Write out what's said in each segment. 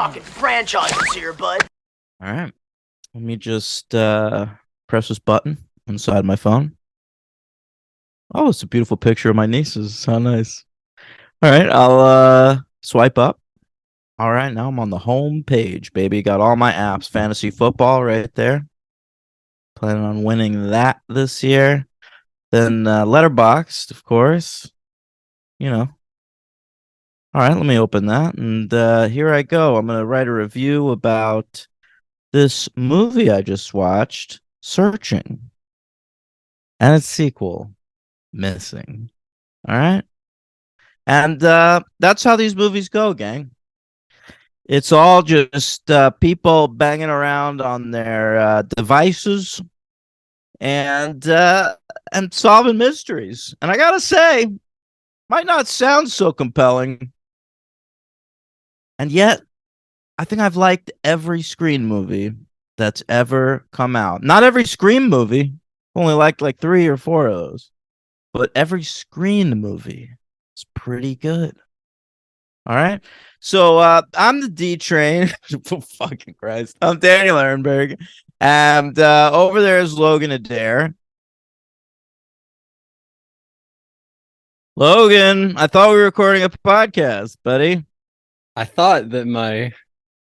talking franchises here, bud. All right. Let me just press this button inside my phone. Oh, it's a beautiful picture of my nieces. How nice. All right, I'll swipe up. All right, now I'm on the home page, baby. Got all my apps. Fantasy football right there. Planning on winning that this year. Then Letterboxd, of course. You know. All right, let me open that. And here I go. I'm going to write a review about this movie I just watched, Searching, and its sequel, Missing. All right. And that's how these movies go, gang. It's all just people banging around on their devices and solving mysteries. And I gotta say, might not sound so compelling, and yet I think I've liked every Scream movie that's ever come out. Not every Scream movie. Only liked like 3 or 4 of those. But every Scream movie is pretty good. All right. So I'm the D Train. For fucking Christ. I'm Daniel Ehrenberg. And over there is Logan Adair. Logan, I thought we were recording a podcast, buddy. I thought that my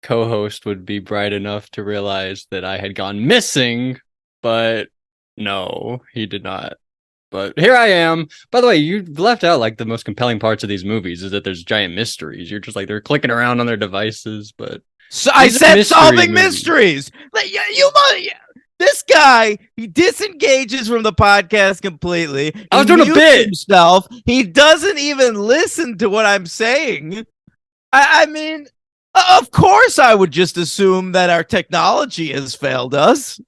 co-host would be bright enough to realize that I had gone missing, but no, he did not. But here I am. By the way, you left out like the most compelling parts of these movies is that there's giant mysteries. You're just like they're clicking around on their devices, but So I said solving mysteries. Like, this guy, he disengages from the podcast completely. I was doing a bit. Himself. He doesn't even listen to what I'm saying. I mean, of course I would just assume that our technology has failed us.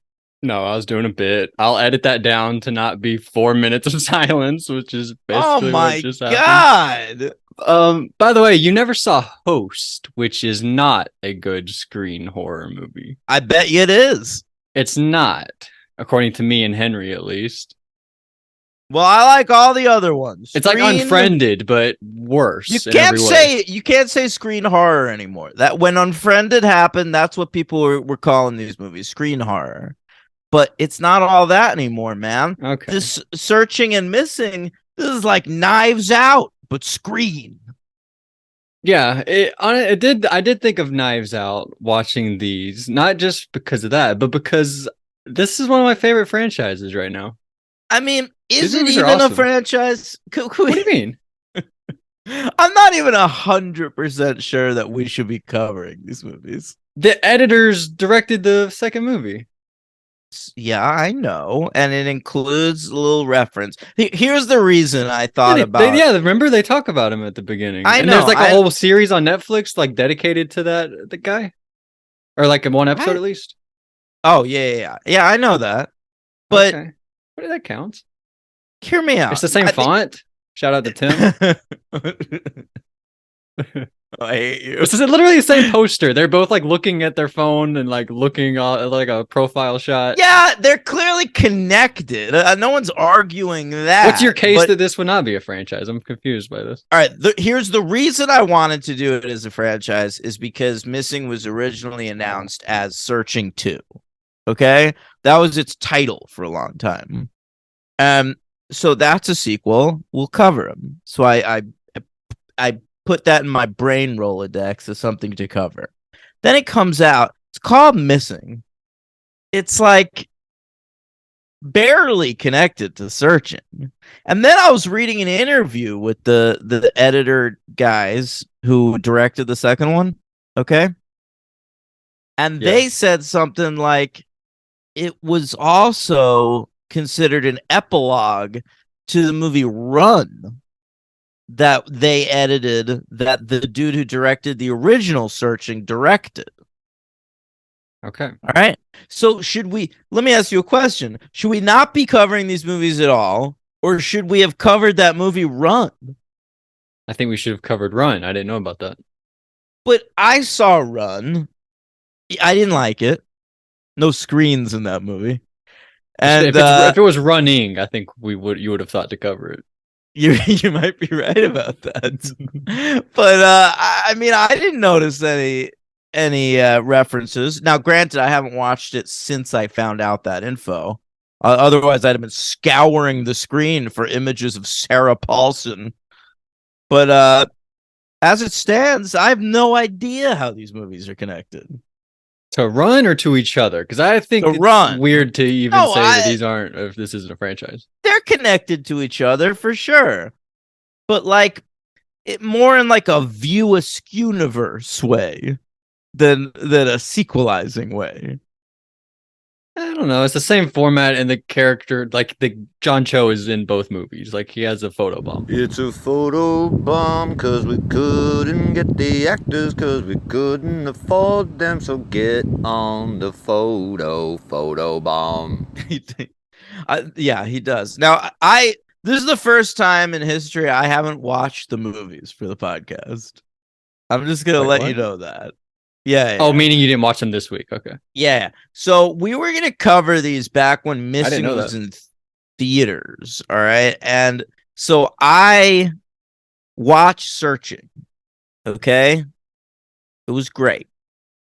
No, I was doing a bit. I'll edit that down to not be 4 minutes of silence, which is basically what just happened. By the way, you never saw Host, which is not a good screen horror movie. I bet you it is. It's not, according to me and Henry, at least. Well, I like all the other ones. It's like Unfriended, but worse. You can't say screen horror anymore. That when Unfriended happened, that's what people were calling these movies, screen horror. But it's not all that anymore, man. Okay. This Searching and Missing, this is like Knives Out, but screen. Yeah, I did think of Knives Out watching these, not just because of that, but because this is one of my favorite franchises right now. I mean, is These it movies are even a awesome. franchise? What do you mean? I'm not even 100% sure that we should be covering these movies. The editors directed the second movie. Yeah, I know, and it includes a little reference. Here's the reason I thought remember they talk about him at the beginning. I and know, there's like a whole series on Netflix like dedicated to the guy, or like in one episode at least. Oh yeah. I know that, but okay. What did that count? Hear me out. It's the same font. Shout out to Tim. I hate you. This is literally the same poster. They're both like looking at their phone and like looking at like a profile shot. Yeah, they're clearly connected. No one's arguing that. What's your case that this would not be a franchise? I'm confused by this. All right, here's the reason I wanted to do it as a franchise is because Missing was originally announced as Searching 2. Okay? That was its title for a long time. So that's a sequel. We'll cover them. So I put that in my brain Rolodex as something to cover. Then it comes out. It's called Missing. It's like barely connected to Searching. And then I was reading an interview with the editor guys who directed the second one. Okay. And they said something like it was also considered an epilogue to the movie Run that they edited, that the dude who directed the original Searching directed. Okay. All right. So let me ask you a question. Should we not be covering these movies at all? Or should we have covered that movie Run? I think we should have covered Run. I didn't know about that. But I saw Run. I didn't like it. No screens in that movie. And if it was running, I think you would have thought to cover it. You might be right about that. But I mean, I didn't notice any any references. Now, granted, I haven't watched it since I found out that info. Otherwise, I'd have been scouring the screen for images of Sarah Paulson. But as it stands, I have no idea how these movies are connected. To Run or to each other? Because I think To it's Run. weird to even No, say that these aren't, if this isn't a franchise. They're connected to each other for sure, but like it more in like a View Askew-niverse way than a sequelizing way. I don't know. It's the same format and the character, like the John Cho is in both movies. Like he has a photo bomb. It's a photo bomb, cause we couldn't get the actors, cause we couldn't afford them, so get on the photo bomb. Yeah, he does. Now, this is the first time in history I haven't watched the movies for the podcast. I'm just gonna Wait, let what? you know that. Yeah. Oh, meaning you didn't watch them this week? Okay. Yeah. So we were gonna cover these back when Missing know was that. in theaters. All right. And so I watched Searching. Okay. It was great.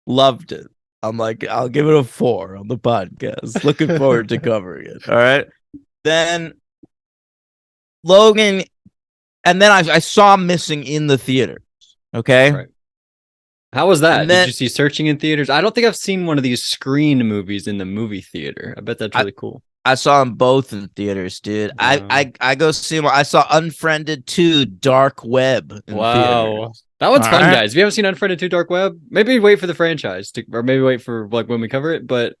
Loved it. I'm like, I'll give it a 4 on the podcast. Looking forward to covering it. All right. Then Logan, and then I saw Missing in the theaters. Okay. Right. How was that? And then- Did you see Searching in theaters? I don't think I've seen one of these screen movies in the movie theater. I bet that's really cool. I saw them both in theaters, dude. Wow. I go see them. I saw Unfriended 2 Dark Web in theaters. That one's fun, Alright. guys. If you haven't seen Unfriended 2 Dark Web, maybe wait for the franchise or maybe wait for like when we cover it. But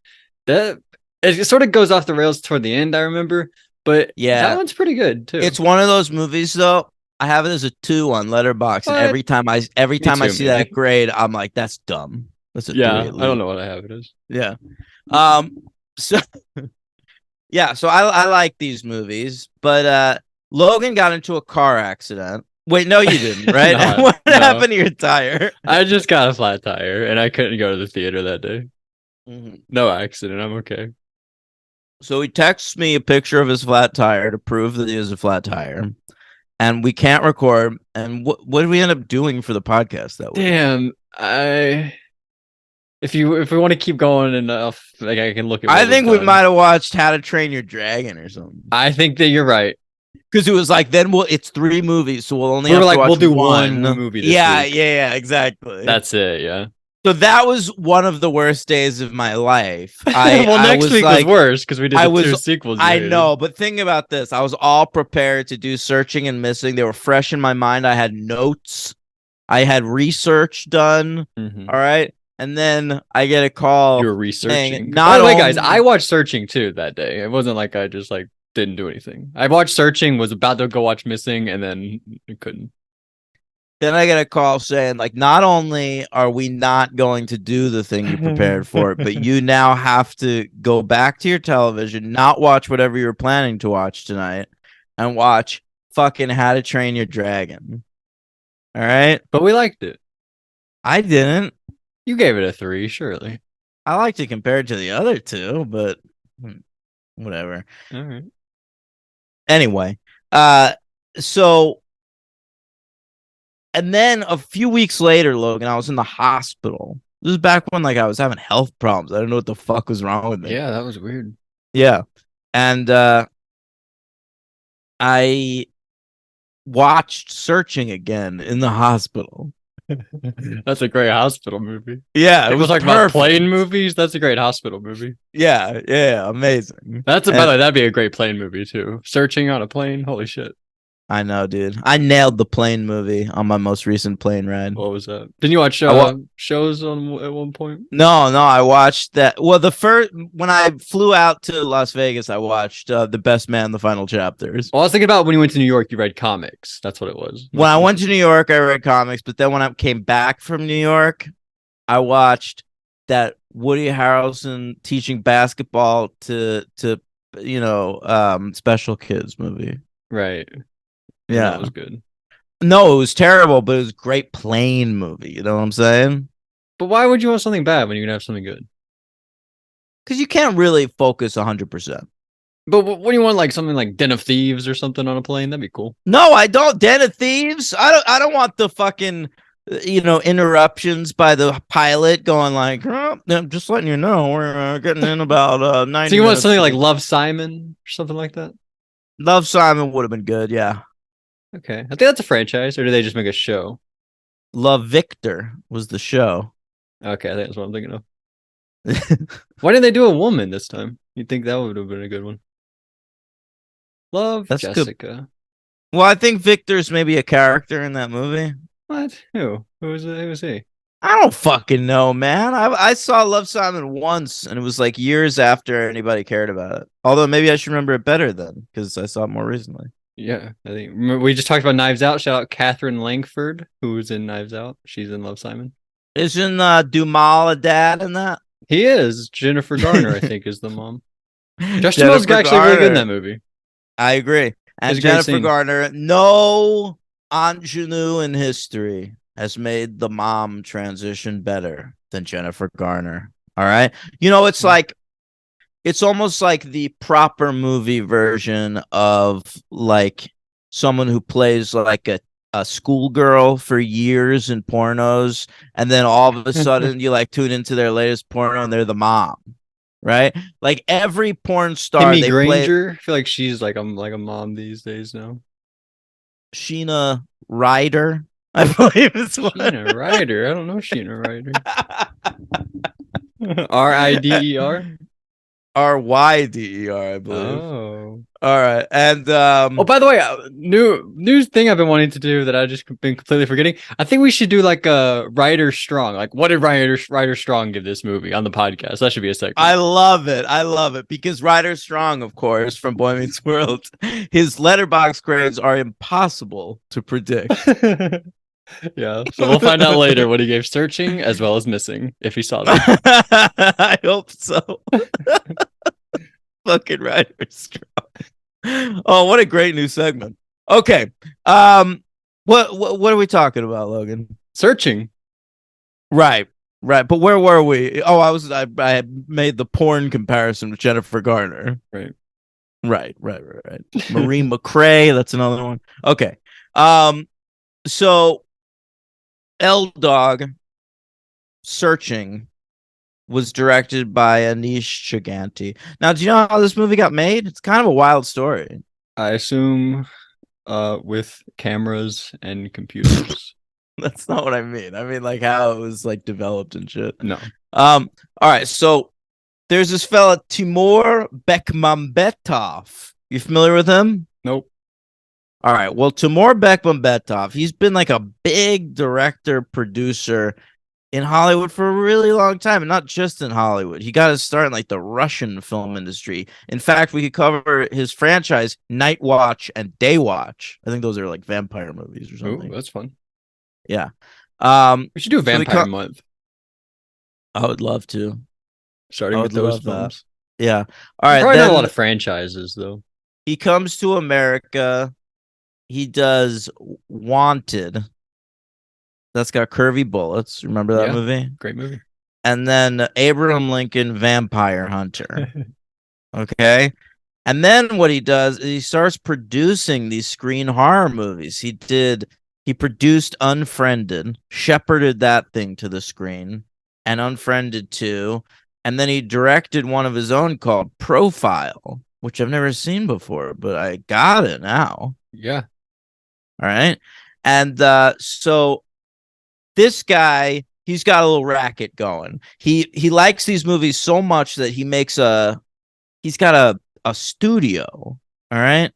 that it sort of goes off the rails toward the end, I remember. But Yeah. that one's pretty good too. It's one of those movies though. I have it as a 2 on Letterboxd, and What? every time I too, see man. that grade, I'm like, that's dumb. That's a 3 yeah, at I don't least. know what I have it is. Yeah. So yeah, so I like these movies, but Logan got into a car accident. Wait, no, you didn't, right? No, What no. happened to your tire? I just got a flat tire and I couldn't go to the theater that day. No accident. I'm okay. So he texts me a picture of his flat tire to prove that he has a flat tire, and we can't record. And what did we end up doing for the podcast that week? Damn, if we want to keep going enough, like I can look at. I what think we've we done. might have watched How to Train Your Dragon or something. I think that you're right. Because it was like, then it's 3 movies, so we'll only We have were to like, watch we'll do one movie this yeah, week. yeah, exactly. That's it. Yeah. So that was one of the worst days of my life. I next was week like, was worse because we did I the 2 was- sequels. I you hated. know, but think about this. I was all prepared to do Searching and Missing. They were fresh in my mind. I had notes. I had research done. Mhm. All right. And then I get a call. You were researching. dang, By not the way, guys, only- I watched Searching too that day. It wasn't like I just like didn't do anything. I watched Searching, was about to go watch Missing, and then couldn't. Then I get a call saying, like, not only are we not going to do the thing you prepared for, but you now have to go back to your television, not watch whatever you were planning to watch tonight, and watch fucking How to Train Your Dragon. All right. But we liked it. I didn't. You gave it a 3, surely. I liked it compared to the other 2, but whatever. All right. Anyway, so, and then a few weeks later, Logan, I was in the hospital. This is back when like I was having health problems. I don't know what the fuck was wrong with me. Yeah, that was weird. Yeah. And I watched Searching again in the hospital. That's a great hospital movie. Yeah, it People was talk about perfect. plane movies. That's a great hospital movie. Yeah, amazing. That's And- by the way, that'd be a great plane movie too. Searching on a plane. Holy shit. I know, dude. I nailed the plane movie on my most recent plane ride. What was that? Didn't you watch wa- shows on at one point? No, I watched that. Well, the first when I flew out to Las Vegas, I watched The Best Man, the final chapters. Well, I was thinking about when you went to New York, you read comics. That's what it was. When I went to New York, I read comics, but then when I came back from New York, I watched that Woody Harrelson teaching basketball to special kids movie. Right. Yeah. That was good. No, it was terrible, but it was a great plane movie. You know what I'm saying? But why would you want something bad when you can have something good? Because you can't really focus 100%. But what do you want? Like something like Den of Thieves or something on a plane? That'd be cool. No, I don't. Den of Thieves. I don't want the fucking interruptions by the pilot going like, oh, I'm just letting you know we're getting in about 90 So you want minutes. something like Love, Simon or something like that? Love, Simon would have been good. Yeah. Okay, I think that's a franchise, or do they just make a show? Love, Victor was the show. Okay, I think that's what I'm thinking of. Why didn't they do a woman this time? You'd think that would have been a good one. Love, That's good. Jessica. Well, I think Victor's maybe a character in that movie. What? Who? Who was he? I don't fucking know, man. I saw Love, Simon once, and it was like years after anybody cared about it. Although maybe I should remember it better then, because I saw it more recently. Yeah, I think remember, we just talked about Knives Out. Shout out Catherine Langford, who's in Knives Out. She's in Love, Simon. Isn't Dumal a dad in that? He is. Jennifer Garner, I think, is the mom. Josh Jennifer Duhamel's actually really good in Garner. that movie. I agree. And It's a great Jennifer scene. Garner, no ingenue in history has made the mom transition better than Jennifer Garner. All right. It's like, it's almost like the proper movie version of like someone who plays like a schoolgirl for years in pornos, and then all of a sudden you like tune into their latest porno and they're the mom, right? Like every porn star Kimmy they play. Granger. I feel like she's like a mom these days now. Sheena Ryder, I believe it's one. Sheena Ryder. I don't know Sheena Ryder. Rider. Ryder, I believe. Oh. All right, and Oh, by the way, new thing I've been wanting to do that I just been completely forgetting. I think we should do like a Ryder Strong. Like, what did Ryder Strong give this movie on the podcast? That should be a segment. I love it because Ryder Strong, of course, from Boy Meets World, his letterbox grades are impossible to predict. Yeah, so we'll find out later what he gave Searching as well as Missing if he saw that. I hope so. Fucking Ryder Strong. Oh, what a great new segment. Okay. What are we talking about, Logan? Searching. Right. But where were we? Oh, I made the porn comparison with Jennifer Garner. Right. Marie McRae, that's another one. Okay. So L-Dog Searching was directed by Anish Chaganty. Now, do you know how this movie got made? It's kind of a wild story. I assume with cameras and computers. That's not what I mean. I mean like how it was like developed and shit. No. All right, so there's this fella Timur Bekmambetov. You familiar with him? Nope. All right. Well, Timur Bekmambetov, he's been like a big director, producer in Hollywood for a really long time, and not just in Hollywood. He got his start in like the Russian film industry. In fact, we could cover his franchise Night Watch and Day Watch. I think those are like vampire movies or something. Oh, that's fun. Yeah. We should do a vampire month. I would love to. Starting with those films. Yeah. All right. Probably not a lot of franchises though. He comes to America. He does Wanted. That's got Curvy Bullets. Remember that movie? Great movie. And then Abraham Lincoln Vampire Hunter. Okay. And then what he does is he starts producing these screen horror movies. He produced Unfriended, shepherded that thing to the screen, and Unfriended 2. And then he directed one of his own called Profile, which I've never seen before, but I got it now. Yeah. All right. And so this guy, he's got a little racket going. He likes these movies so much that he's got a studio. All right.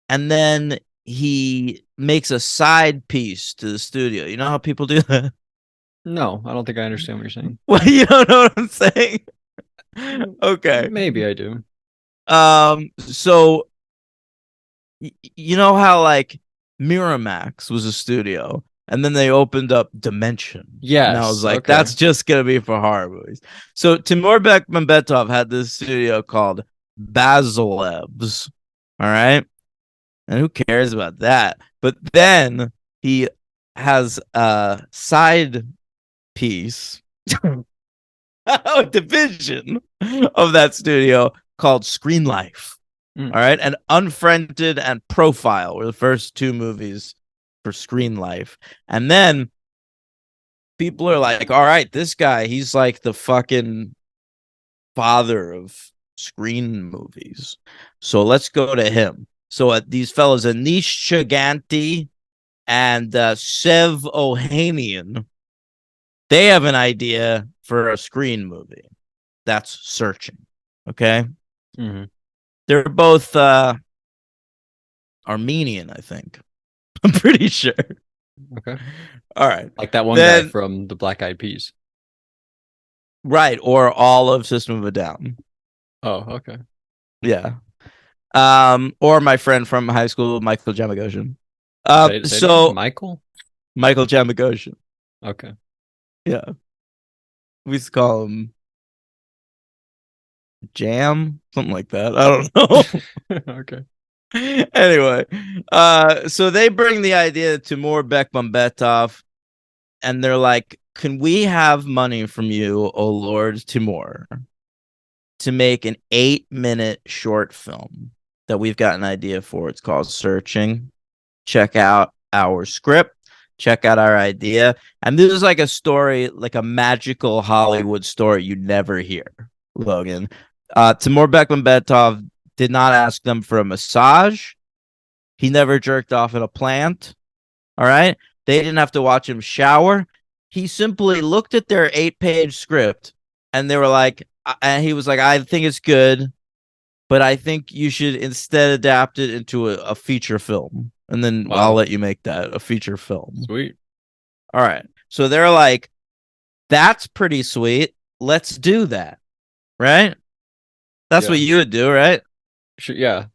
And then he makes a side piece to the studio. You know how people do that? No, I don't think I understand what you're saying. Well, you don't know what I'm saying? Okay. Maybe I do. So you know how like Miramax was a studio and then they opened up Dimension. Yes. And I was like, that's just gonna be for horror movies. So Timur Bekmambetov had this studio called Basilevs. All right. And who cares about that? But then he has a side piece, a division of that studio called Screen Life. All right. And Unfriended and Profile were the first two movies for Screen Life. And then people are like, all right, this guy, he's like the fucking father of screen movies. So let's go to him. So these fellas, Anish Chaganty and Sev Ohanian, they have an idea for a screen movie. That's Searching. Okay. Mm-hmm. They're both Armenian, I think. I'm pretty sure. Okay. All right. Like that one Then- guy from the Black Eyed Peas. Right. Or all of System of a Down. Oh, okay. Yeah. Or my friend from high school, Michael Jamagosian. Say it So again. Michael? Michael Jamagosian. Okay. Yeah. We used to call him Jam, something like that. I don't know. Okay. Anyway, so they bring the idea to more Bekmambetov, and they're like, can we have money from you, oh Lord Timur, to make an 8-minute short film that we've got an idea for? It's called Searching. Check out our script. Check out our idea. And this is like a story, like a magical Hollywood story you never hear, Logan. Timur Bekmambetov did not ask them for a massage. He never jerked off in a plant. All right. They didn't have to watch him shower. He simply looked at their 8-page script and they were like, and he was like, I think it's good, but I think you should instead adapt it into a feature film. And then Wow. I'll let you make that a feature film. Sweet. All right. So they're like, that's pretty sweet. Let's do that. Right? That's Yeah. what you would do, right? Yeah.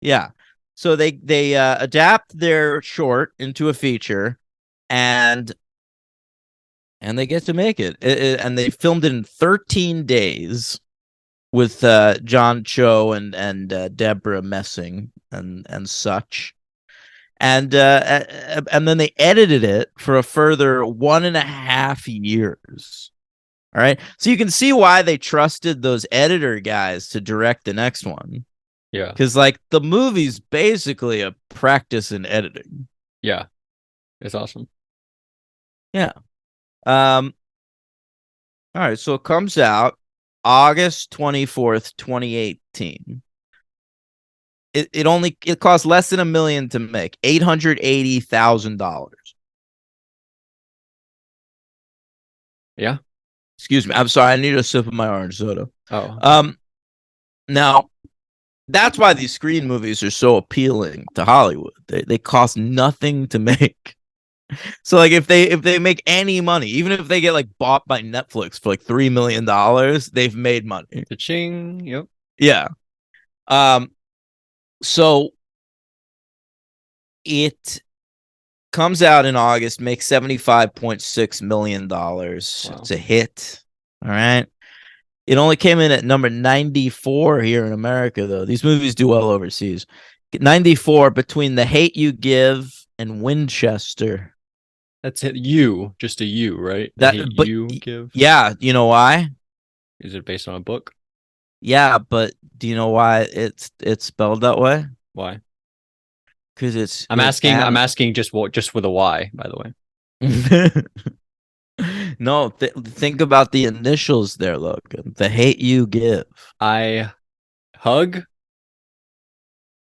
Yeah. So they adapt their short into a feature, and they get to make it. And they filmed it in 13 days with John Cho and Deborah Messing and such. And then they edited it for a further 1.5 years. All right. So you can see why they trusted those editor guys to direct the next one. Yeah. Because like the movie's basically a practice in editing. Yeah. It's awesome. All right, so it comes out August 24th, 2018. It cost less than $1 million to make, $880,000. Yeah. Excuse me. I'm sorry, I need a sip of my orange soda. Oh. Now that's why these screen movies are so appealing to Hollywood. They cost nothing to make. So like if they make any money, even if they get like bought by Netflix for like $3 million, they've made money. Cha-ching. Yep. Yeah. So it comes out in August, makes $75.6 million. Wow. It's a hit. All right. It only came in at number 94 here in America, though. These movies do well overseas. 94 between The Hate You Give and Winchester. That's it. You. Just a you, right? That- Hate but you y- give. Yeah, you know why? Is it based on a book? Yeah, but do you know why it's spelled that way? Why? Because it's I'm asking just with a Y, by the way. No, think about the initials there, Logan. The Hate You Give. I hug.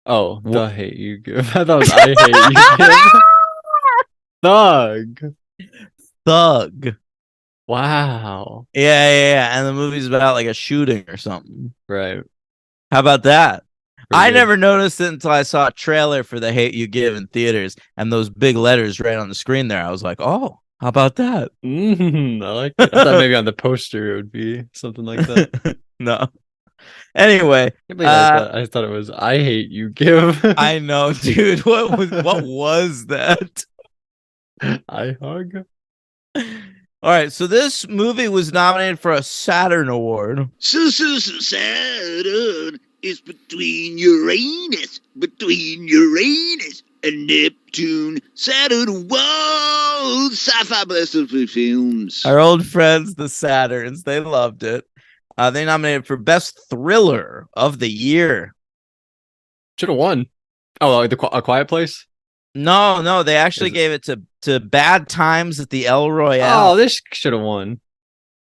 Oh, the What? hate you give. I thought it was I hate you give. Thug. Thug. Wow. Yeah. And the movie's about like a shooting or something. Right. How about that? Pretty I good. never noticed it until I saw a trailer for The Hate You Give in theaters and those big letters right on the screen there. I was like, oh, how about that? I like it. I thought maybe on the poster it would be something like that. No. Anyway, I can't believe I thought it was I hate you give. I know, dude. What was that? I hug. All right, so this movie was nominated for a Saturn Award. Saturn is between Uranus and Neptune. Saturn, whoa! Sci-fi blessed films. Our old friends, the Saturns, they loved it. They nominated for Best Thriller of the Year. Should have won. Oh, like A Quiet Place? No, they actually Is it- gave it to Bad Times at the El Royale. Oh, this should have won.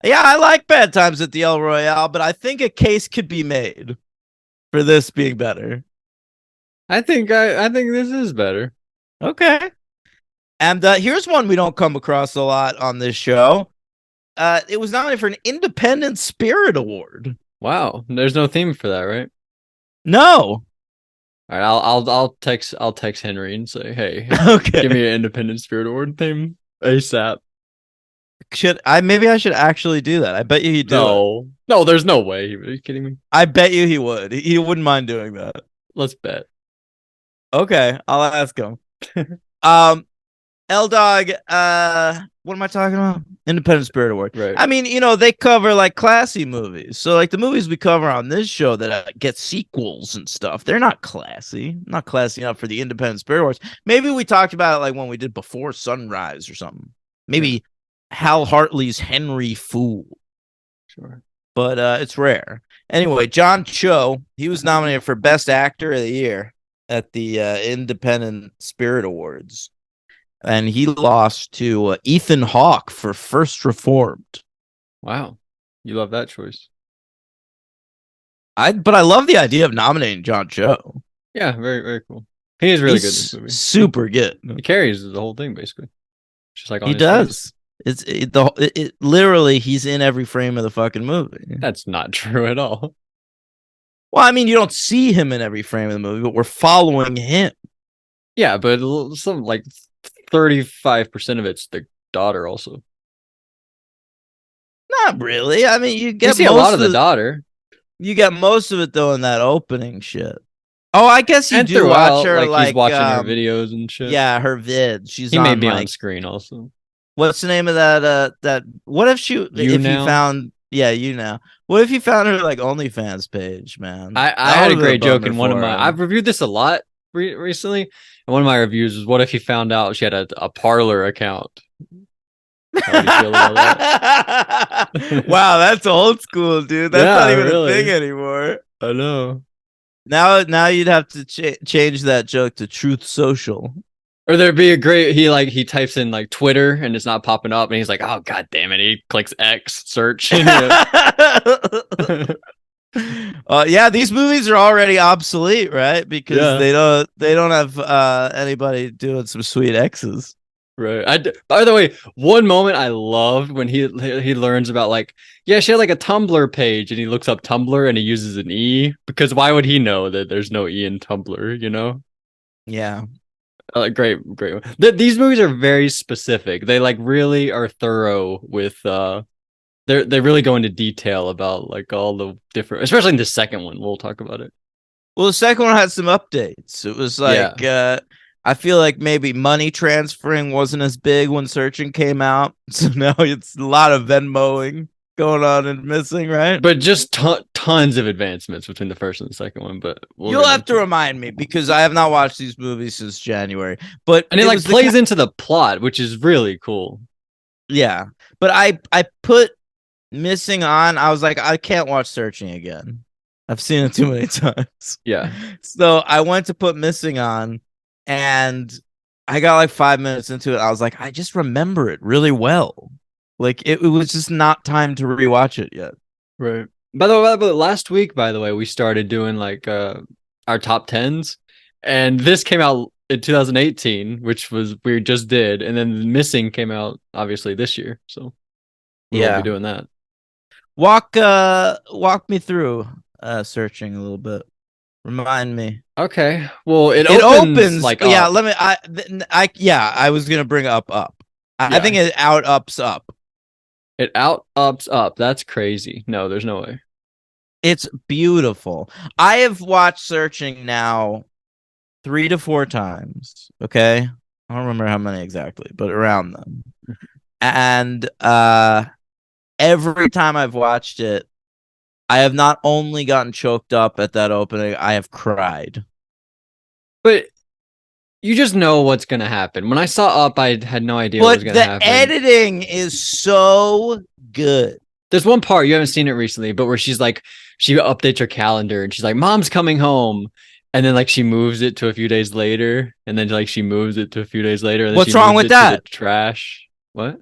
Yeah, I like Bad Times at the El Royale, but I think a case could be made for this being better. I think this is better. Okay. And here's one we don't come across a lot on this show. It was nominated for an Independent Spirit Award. Wow, there's no theme for that, right? No. All right, I'll text Henry and say, hey, Okay. give me an Independent Spirit Award theme ASAP. Maybe I should actually do that. I bet you he'd do it. No, there's no way. Are you kidding me? I bet you he would. He wouldn't mind doing that. Let's bet. Okay, I'll ask him. L Dog, what am I talking about? Independent Spirit Award. Right. I mean, they cover like classy movies. So like the movies we cover on this show that get sequels and stuff, they're not classy. Not classy enough for the Independent Spirit Awards. Maybe we talked about it like when we did Before Sunrise or something. Maybe Hal Hartley's Henry Fool. Sure. But it's rare. Anyway, John Cho, he was nominated for Best Actor of the Year at the Independent Spirit Awards. And he lost to Ethan Hawke for First Reformed. Wow. You love that choice. But I love the idea of nominating John Cho. Yeah, very, very cool. He is really good in He's this movie. super good. He carries the whole thing, basically. Just like on He his face. does. It literally he's in every frame of the fucking movie. That's not true at all. Well, I mean, you don't see him in every frame of the movie, but we're following him. Yeah, but some like 35% of it's the daughter also. Not really. I mean, you You get see a lot of the daughter. You get most of it though in that opening shit. Oh, I guess you And do throughout, watch her he's watching her videos and shit. Yeah, her vids. She's He on may be on like screen also. what's the name of that what if You you Now? found you know. What if you found her like OnlyFans page, man? I That had a would've been great joke bummer in one of for my. him. I've reviewed this a lot recently, and one of my reviews was, "What if he found out she had a Parlor account?" How do you feel about that? Wow, that's old school, dude. That's Yeah, not even really. a thing anymore. I know. Now you'd have to change that joke to Truth Social. Or there'd be a great he types in like Twitter and it's not popping up, and he's like, "Oh god damn it!" He clicks X search. Yeah, these movies are already obsolete, right? Because Yeah. they don't have anybody doing some sweet X's. Right. By the way, one moment I loved when he learns about like, yeah, she had like a Tumblr page, and he looks up Tumblr and he uses an E, because why would he know that there's no E in Tumblr? You know. Yeah. Great. These movies are very specific. They like really are thorough with they really go into detail about like all the different, especially in the second one. We'll talk about it. Well, the second one had some updates. It was like I feel like maybe money transferring wasn't as big when Searching came out, so now it's a lot of Venmoing going on and Missing, right? But just tons of advancements between the first and the second one. But You'll have to remind me because I have not watched these movies since January. But and it like was the plays into the plot, which is really cool. Yeah, but I put Missing on. I was like, I can't watch Searching again. I've seen it too many times. Yeah. So I went to put Missing on, and I got like 5 minutes into it. I was like, I just remember it really well. Like it was just not time to rewatch it yet. Right. By the way, last week, by the way, we started doing like our top 10s, and this came out in 2018, which was we just did, and then Missing came out obviously this year, so we won't be doing that. Walk me through Searching a little bit. Remind me. Okay. Well, it opens like yeah. up. Let me. I was gonna bring up. I Yeah. think it ups up. It ups up. That's crazy. No, there's no way. It's beautiful. I have watched Searching now 3 to 4 times. Okay, I don't remember how many exactly, but around them. And every time I've watched it, I have not only gotten choked up at that opening, I have cried. But you just know what's gonna happen. When I saw Up, I had no idea what was But gonna the happen. editing is so good. There's one part, you haven't seen it recently, but where she updates her calendar and she's like, "Mom's coming home," And then like she moves it to a few days later, and then like she moves it to a few days later, and then What's she wrong moves with it to that? the trash. What?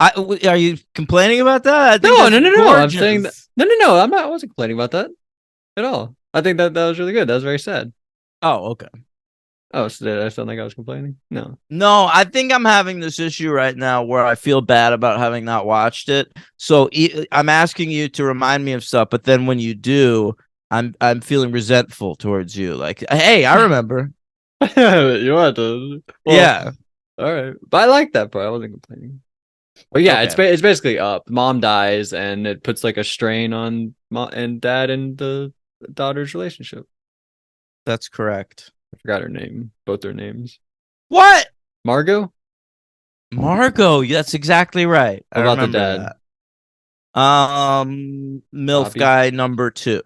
Are you complaining about that? I think No, that's no. I'm saying that. gorgeous. No. I wasn't complaining about that at all. I think that was really good. That was very sad. Oh, okay. Oh, so did I sound like I was complaining? No. No, I think I'm having this issue right now where I feel bad about having not watched it. So I'm asking you to remind me of stuff, but then when you do, I'm feeling resentful towards you. Like, hey, I remember. You want to? Well, Yeah. all right. But I like that part. I wasn't complaining. But yeah, Okay. it's basically up. Mom dies, and it puts like a strain on mom and dad and the daughter's relationship. That's correct. I forgot her name. Both their names. What? Margot? Margot, that's exactly right. What I about the remember dad? that. MILF Bobby? guy number 2.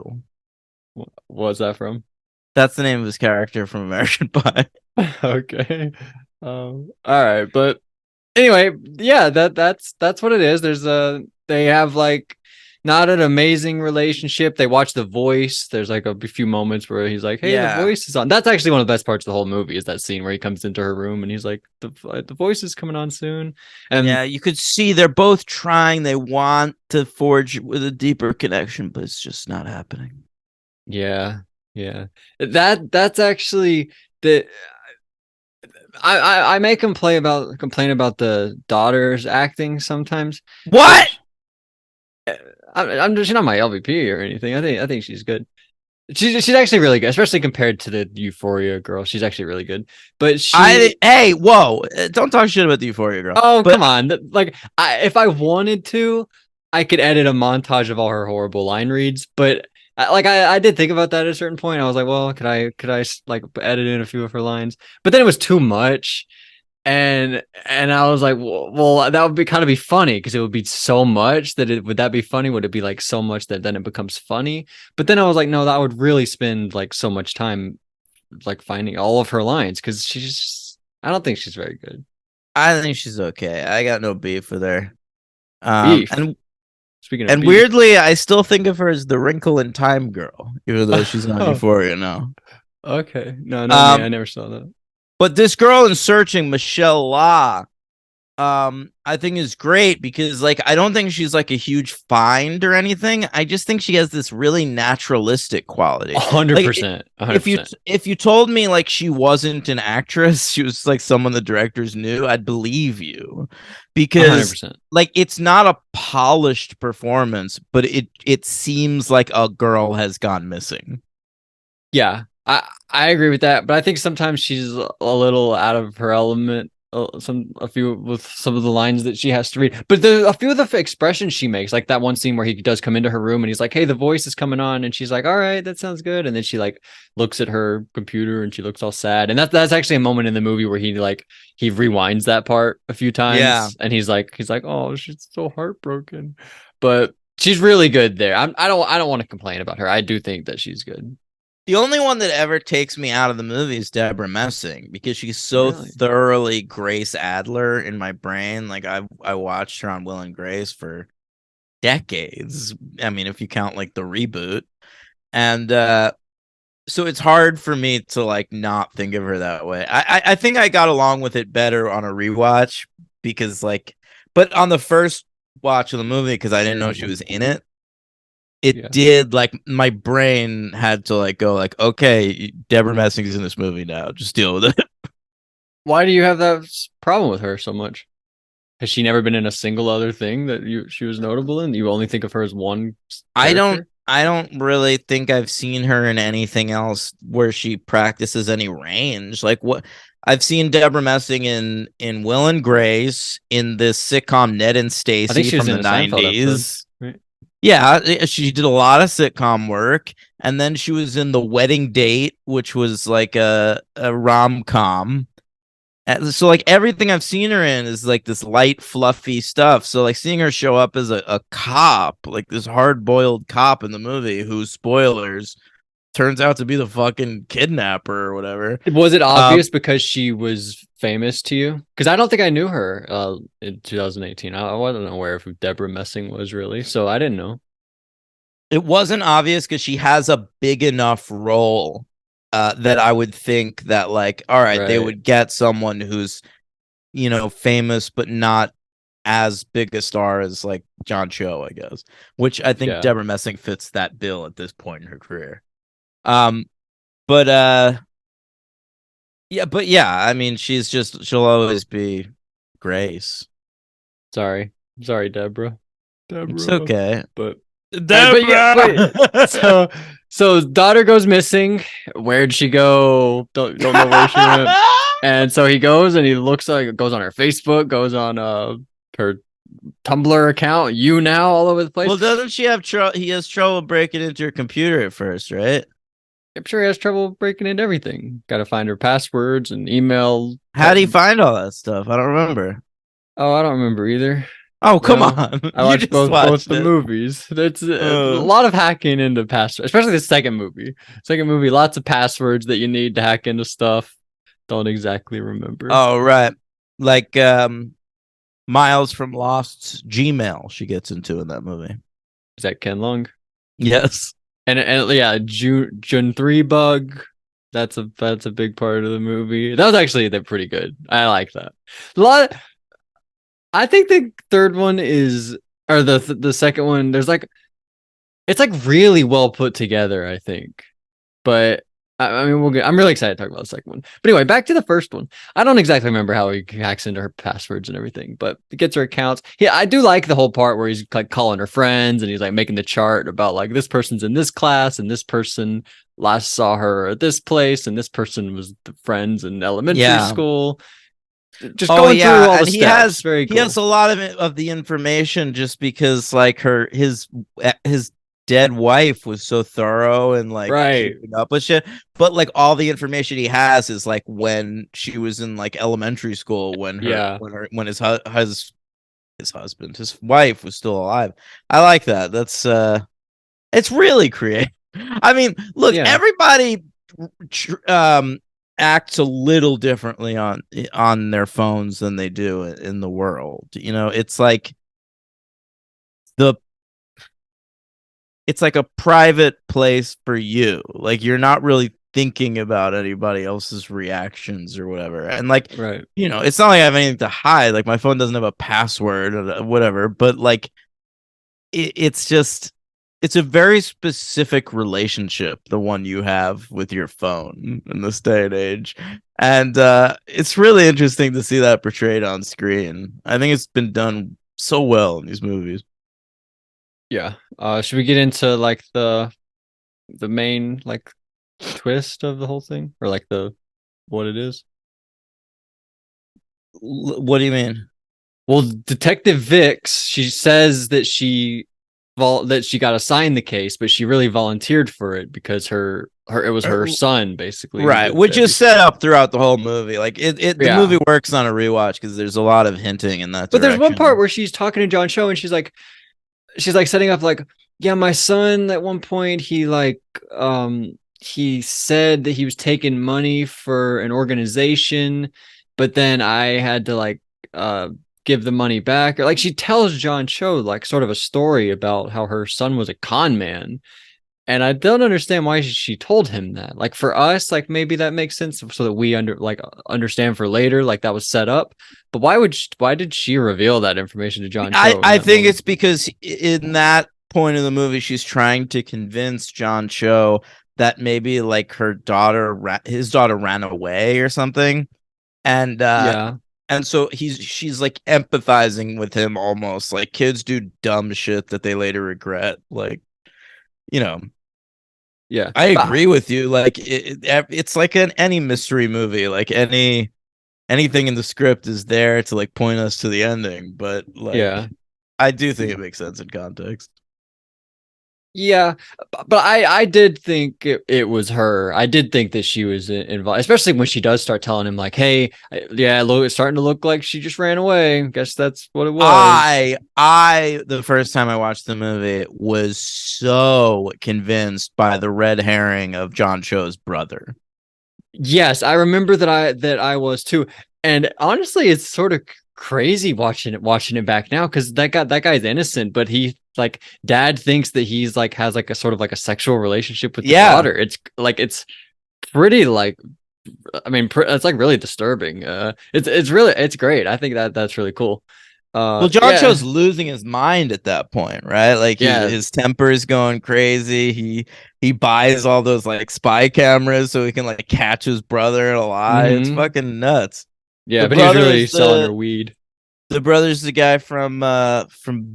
What was that from? That's the name of his character from American Pie. Okay. All right, but anyway, yeah, that's what it is. They have like not an amazing relationship. They watch The Voice. There's like a few moments where he's like, "Hey, Yeah. The Voice is on." That's actually one of the best parts of the whole movie is that scene where he comes into her room and he's like, "The Voice is coming on soon." And Yeah, you could see they're both trying. They want to forge with a deeper connection, but it's just not happening. yeah. That's actually the I may complain about the daughter's acting sometimes. What? I'm just she's not my LVP or anything. I think she's good. She's actually really good, especially compared to the Euphoria girl. She's actually really good. But Hey, whoa! Don't talk shit about the Euphoria girl. oh, But come on. Like if I wanted to, I could edit a montage of all her horrible line reads. But I did think about that at a certain point. I was like, well, could I like edit in a few of her lines? But then it was too much. And I was like, well, that would be kind of be funny because it would be so much that would that be funny? Would it be like so much that then it becomes funny? But then I was like, no, that would really spend like so much time like finding all of her lines because I don't think she's very good. I think she's okay. I got no beef with her. Beef. And Speaking of beef. weirdly, I still think of her as the Wrinkle in Time girl, even though she's on Euphoria now. Okay, no, I never saw that. But this girl in Searching, Michelle La, I think is great because like I don't think she's like a huge find or anything. I just think she has this really naturalistic quality. 100%. If you told me like she wasn't an actress, she was like someone the directors knew, I'd believe you. Because 100%. like it's not a polished performance, but it seems like a girl has gone missing. Yeah, I agree with that, but I think sometimes she's a little out of her element. A few with some of the lines that she has to read, but a few of the expressions she makes, like that one scene where he does come into her room and he's like, "Hey, The Voice is coming on," and she's like, "All right, that sounds good," and then she like looks at her computer and she looks all sad, and that's actually a moment in the movie where he rewinds that part a few times, Yeah. and he's like, "Oh, she's so heartbroken," but she's really good there. I don't want to complain about her. I do think that she's good. The only one that ever takes me out of the movie is Deborah Messing because she's so thoroughly Grace Adler in my brain. Like I watched her on Will and Grace for decades. I mean, if you count like the reboot. And so it's hard for me to like not think of her that way. I think I got along with it better on a rewatch because like, but on the first watch of the movie, because I didn't know she was in it, did like my brain had to like go like, okay, Deborah Messing's in this movie now. Just deal with it. Why do you have that problem with her so much? Has she never been in a single other thing that she was notable in? You only think of her as one character? I don't really think I've seen her in anything else where she practices any range. Like what I've seen Deborah Messing in Will and Grace, in this sitcom Ned and Stacey from the 90s. Right? Yeah, she did a lot of sitcom work, and then she was in The Wedding Date, which was like a rom-com. So like everything I've seen her in is like this light, fluffy stuff. So like seeing her show up as a cop, like this hard-boiled cop in the movie, who, spoilers, turns out to be the fucking kidnapper or whatever. Was it obvious because she was famous to you? Because I don't think I knew her in 2018. I wasn't aware of who Deborah Messing was really, so I didn't know. It wasn't obvious because she has a big enough role that I would think that like, all right, they Right. would get someone who's, famous but not as big a star as like John Cho, I guess. Which I think Yeah. Deborah Messing fits that bill at this point in her career. But yeah, I mean, she'll always be Grace. Sorry, Deborah. It's okay. But Deborah! so daughter goes missing. Where'd she go? Don't know where she went. And so he goes and he goes on her Facebook, goes on her Tumblr account, YouNow, all over the place. Well, doesn't she have trouble? He has trouble breaking into her computer at first, right? I'm sure he has trouble breaking into everything. Got to find her passwords and email. How do you find all that stuff? I don't remember. Oh, I don't remember either. Oh, come No, on! I You watched just both the it. movies. That's a lot of hacking into passwords, especially the second movie. Lots of passwords that you need to hack into stuff. Don't exactly remember. Oh, right. Like Miles from Lost's Gmail she gets into in that movie. Is that Ken Lung? Yes. And yeah, June 3 bug. That's a big part of the movie. That was actually pretty good. I like that. I think the third one is, or the second one, it's like really well put together, I think. But I mean, I'm really excited to talk about the second one. But anyway, back to the first one. I don't exactly remember how he hacks into her passwords and everything, but he gets her accounts. Yeah, I do like the whole part where he's like calling her friends and he's like making the chart about like this person's in this class and this person last saw her at this place and this person was the friends in elementary school. Just going through all the steps. Very cool. He has a lot of the information just because like his dead wife was so thorough and like keeping up with shit. But like all the information he has is like when she was in like elementary school, when his wife was still alive. I like that. That's it's really creative. I mean, look, everybody acts a little differently on their phones than they do in the world. It's like it's like a private place for you. Like you're not really thinking about anybody else's reactions or whatever. And like, it's not like I have anything to hide. Like my phone doesn't have a password or whatever, but like it's a very specific relationship, the one you have with your phone in this day and age. And it's really interesting to see that portrayed on screen. I think it's been done so well in these movies. Yeah. Should we get into like the main like twist of the whole thing, or like what it is? What do you mean? Well, Detective Vix, she says that she got assigned the case, but she really volunteered for it because it was her son, basically. Right, which is set up throughout the whole movie. Like the movie works on a rewatch because there's a lot of hinting in that. But there's one part where she's talking to John Cho and she's like setting up like, yeah, my son at one point he said that he was taking money for an organization, but then I had to like give the money back. Or like she tells John Cho like sort of a story about how her son was a con man. And I don't understand why she told him that. Like for us, like maybe that makes sense so that we understand for later, like that was set up. But why did she reveal that information to John Cho? I think it's because in that point of the movie, she's trying to convince John Cho that maybe like his daughter ran away or something. And and so she's like empathizing with him almost, like kids do dumb shit that they later regret. Like, I agree with you. Like it's like any mystery movie, like anything in the script is there to like point us to the ending. But like, I do think it makes sense in context. Yeah, but I did think it was her. I did think that she was involved, especially when she does start telling him like, "Hey, it's starting to look like she just ran away." Guess that's what it was. I the first time I watched the movie was so convinced by the red herring of John Cho's brother. Yes, I remember that I was too. And honestly, it's sort of crazy watching it back now because that guy's innocent, but he like dad thinks that he's like has like a sort of like a sexual relationship with the daughter. It's like it's pretty like, I mean, it's like really disturbing. It's great. I think that's really cool. Well, John Yeah, Cho's losing his mind at that point, right? Like yeah. his temper is going crazy. He buys all those like spy cameras so he can like catch his brother in a lie. It's Mhm. fucking nuts. Yeah, The but he was brother really is selling her the weed. the brother's the guy from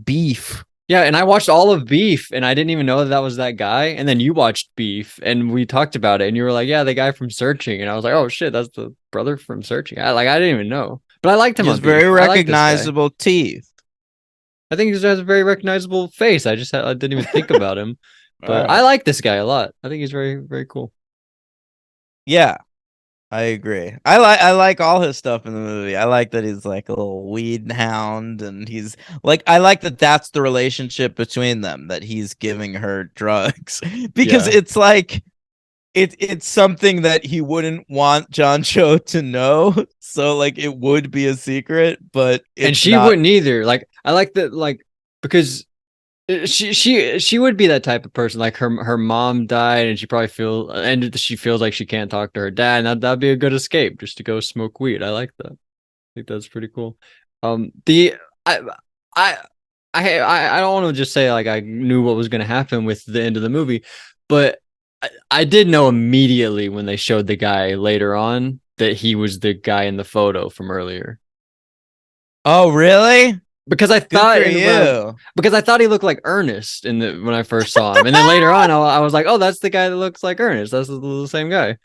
Beef. Yeah, and I watched all of Beef, and I didn't even know that was that guy. And then you watched Beef, and we talked about it, and you were like, "Yeah, the guy from Searching," and I was like, "Oh shit, that's the brother from Searching." I didn't even know, but I liked him He on has Beef. very I like this guy. recognizable teeth. I think he just has a very recognizable face. I didn't even think about him, but Alright. I like this guy a lot. I think he's very very cool. Yeah, I agree. I like all his stuff in the movie. I like that he's like a little weed hound, and he's like I like that that's the relationship between them, that he's giving her drugs because Yeah. it's like it's something that he wouldn't want John Cho to know. So like it would be a secret, but And it's she not. wouldn't either. Like I like that, like because she would be that type of person. Like her mom died, and she feels like she can't talk to her dad, and that'd be a good escape just to go smoke weed. I like that. I think that's pretty cool. The I I I don't want to just say like I knew what was going to happen with the end of the movie, but I did know immediately when they showed the guy later on that he was the guy in the photo from earlier. Oh, really? Because I Good thought for you. because I thought he looked like Ernest when I first saw him, and then later on I was like, oh, that's the guy that looks like Ernest. That's the same guy.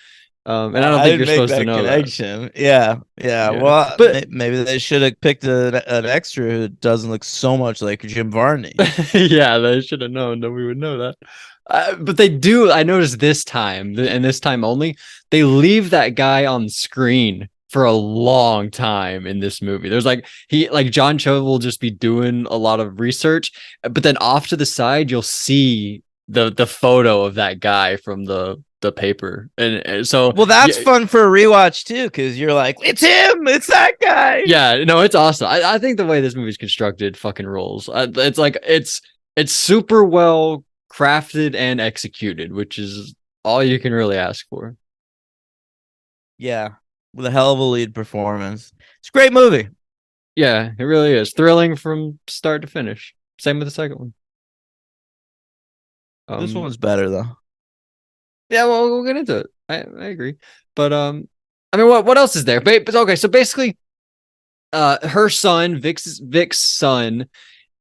And I don't I think didn't you're make supposed to that know that. connection. Yeah, yeah. Yeah, Well, but maybe they should have picked an extra who doesn't look so much like Jim Varney. yeah, they should have known that we would know that. But they do. I noticed this time, and this time only, they leave that guy on screen for a long time in this movie. There's like John Cho will just be doing a lot of research, but then off to the side you'll see the photo of that guy from the paper, and so Well, that's yeah, fun for a rewatch too, because you're like, it's him, it's that guy. yeah, no, it's awesome. I think the way this movie's constructed fucking rules. It's like it's super well crafted and executed, which is all you can really ask for. Yeah, with a hell of a lead performance. It's a great movie. Yeah, it really is thrilling from start to finish. Same with the second one. This one's better though. Yeah, well, we'll get into it. I agree, but I mean, what else is there? But okay, so basically, her son, Vic's son,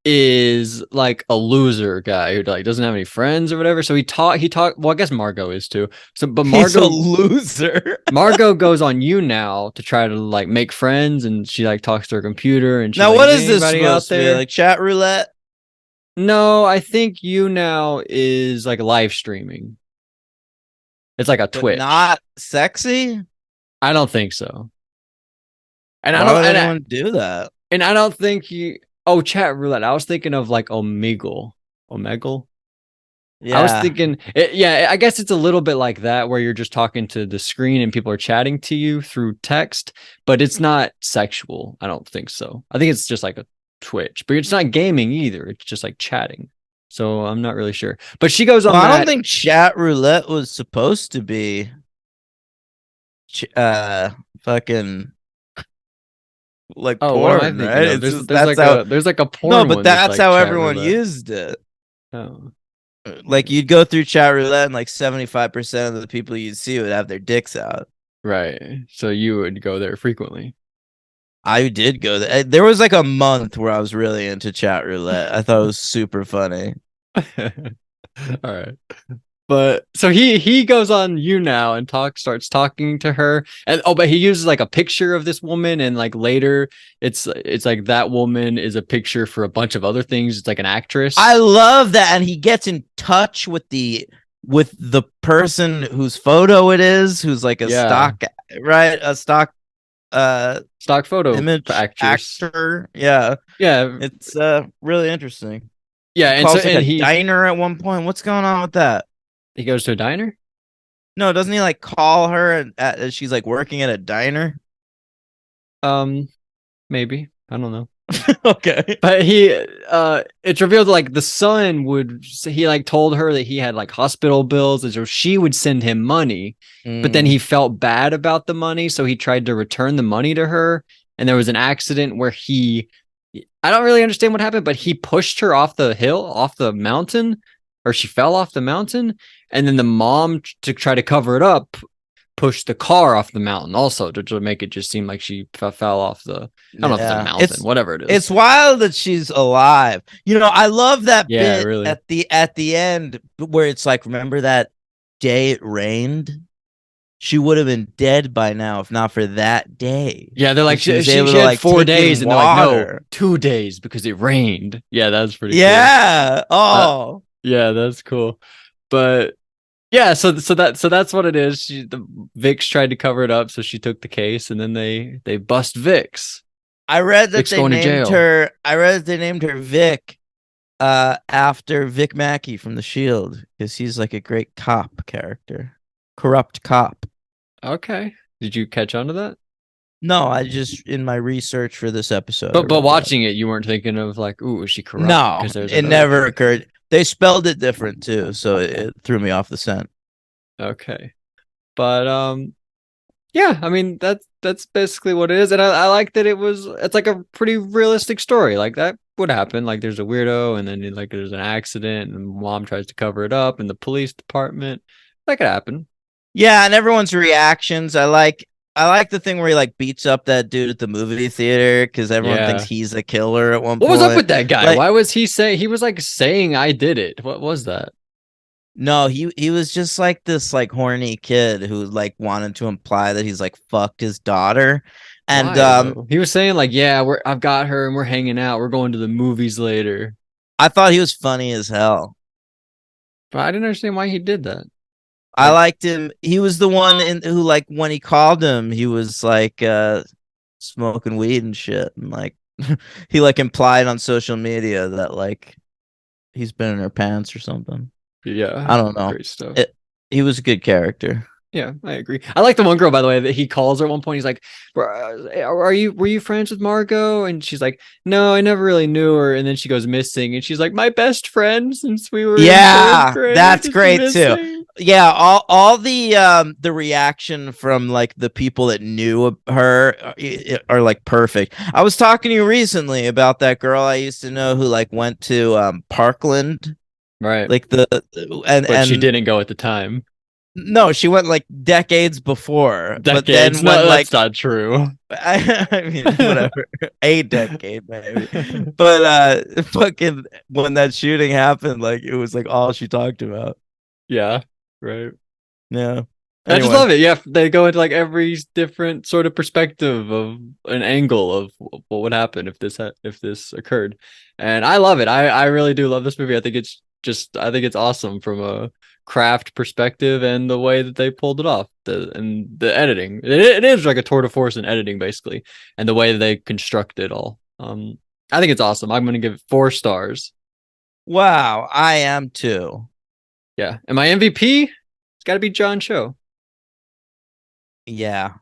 is like a loser guy who like doesn't have any friends or whatever. So he taught. Well, I guess Margot is too. So, but He's a Margot loser. Margot goes on You Now to try to like make friends, and she like talks to her computer. And she's Now, like, what "Is is this anybody out supposed to be? there?" Like chat roulette? No, I think You Now is like live streaming. It's like a But Twitch. not sexy? I don't think so. And Why would anyone do that? I don't think you. Oh, chat roulette. I was thinking of like Omegle. Omegle. Yeah. I was thinking, yeah, I guess it's a little bit like that where you're just talking to the screen and people are chatting to you through text, but it's not sexual. I don't think so. I think it's just like a Twitch, but it's not gaming either. It's just like chatting. So I'm not really sure. But she goes on. Well, I don't think chat roulette was supposed to be fucking like Oh, what am I porn, thinking right? of? It's There's, just, there's that's like how there's like a porn. no, but one that's like how chat everyone roulette. used it. Oh. Like you'd go through chat roulette and like 75% of the people you'd see would have their dicks out. Right. So you would go there frequently. I did go there. There was like a month where I was really into chat roulette. I thought it was super funny. All right. But so he goes on You Now and starts talking to her, and but he uses like a picture of this woman, and like later it's like that woman is a picture for a bunch of other things. It's like an actress. I love that, and he gets in touch with the person whose photo it is, who's like a stock, right? A stock photo image actor. Yeah, yeah, it's really interesting. Yeah, he calls like a diner at one point. What's going on with that? He goes to a diner? No, doesn't he like call her she's like working at a diner? Maybe. I don't know. Okay. But it's revealed like the son he like told her that he had like hospital bills, and so she would send him money. But then he felt bad about the money, so he tried to return the money to her. And there was an accident where I don't really understand what happened, but he pushed her off the mountain, or she fell off the mountain. And then the mom, to try to cover it up, pushed the car off the mountain also to make it just seem like she fell off I don't know if it's a mountain, whatever it is. It's wild that she's alive. I love that bit really. at the end where it's like, remember that day it rained? She would have been dead by now if not for that day. Yeah, they're like, she had 4 days, and they're like, no, 2 days because it rained. Yeah, that's pretty cool. Yeah. Oh. Yeah, that's cool. But yeah, so that's what it is. The Vix tried to cover it up, so she took the case, and then they bust Vix. I read that Vic's they going to named jail. her. I read that they named her Vic, after Vic Mackey from The Shield, because he's like a great cop character, corrupt cop. Okay, did you catch on to that? No, I just in my research for this episode. I But read that. watching it, you weren't thinking of like, ooh, is she corrupt? No, 'Cause there's it never occurred. They spelled it different too, so it threw me off the scent. Okay, but yeah, I mean that's basically what it is, and I like that it's like a pretty realistic story. Like that would happen. Like there's a weirdo, and then like there's an accident, and mom tries to cover it up, and the police department, that could happen. Yeah, and everyone's reactions. I like the thing where he like beats up that dude at the movie theater because everyone thinks he's a killer at one point. What was up with that guy? Like, why was he saying I did it? What was that? No, he was just like this like horny kid who like wanted to imply that he's like fucked his daughter. And Why, though? He was saying like, yeah, I've got her and we're hanging out. We're going to the movies later. I thought he was funny as hell. But I didn't understand why he did that. I liked him. He was the one who like when he called him, he was like smoking weed and shit, and like he like implied on social media that like he's been in her pants or something. Yeah, I don't know. Great stuff. He was a good character. Yeah, I agree. I like the one girl, by the way, that he calls her at one point. He's like, were you friends with Margot? And she's like, no, I never really knew her. And then she goes missing, and she's like, my best friend since we were in third grade that's is great missing. too. Yeah, all the reaction from like the people that knew her are like perfect. I was talking to you recently about that girl I used to know who like went to Parkland. Right. Like but she didn't go at the time. No, she went like decades before. Decades? But then No, when, that's not true. I mean, whatever, a decade maybe. But fucking when that shooting happened, like it was like all she talked about. Yeah, right. Yeah. I just love it. Yeah, they go into like every different sort of perspective of an angle of what would happen if this occurred, and I love it. I really do love this movie. I think it's awesome from a craft perspective and the way that they pulled it off, and the editing. It is like a tour de force in editing basically, and the way that they construct it all. I think it's awesome. I'm going to give it 4 stars. Wow, I am too. Yeah, and my MVP, it's got to be John Cho. Yeah,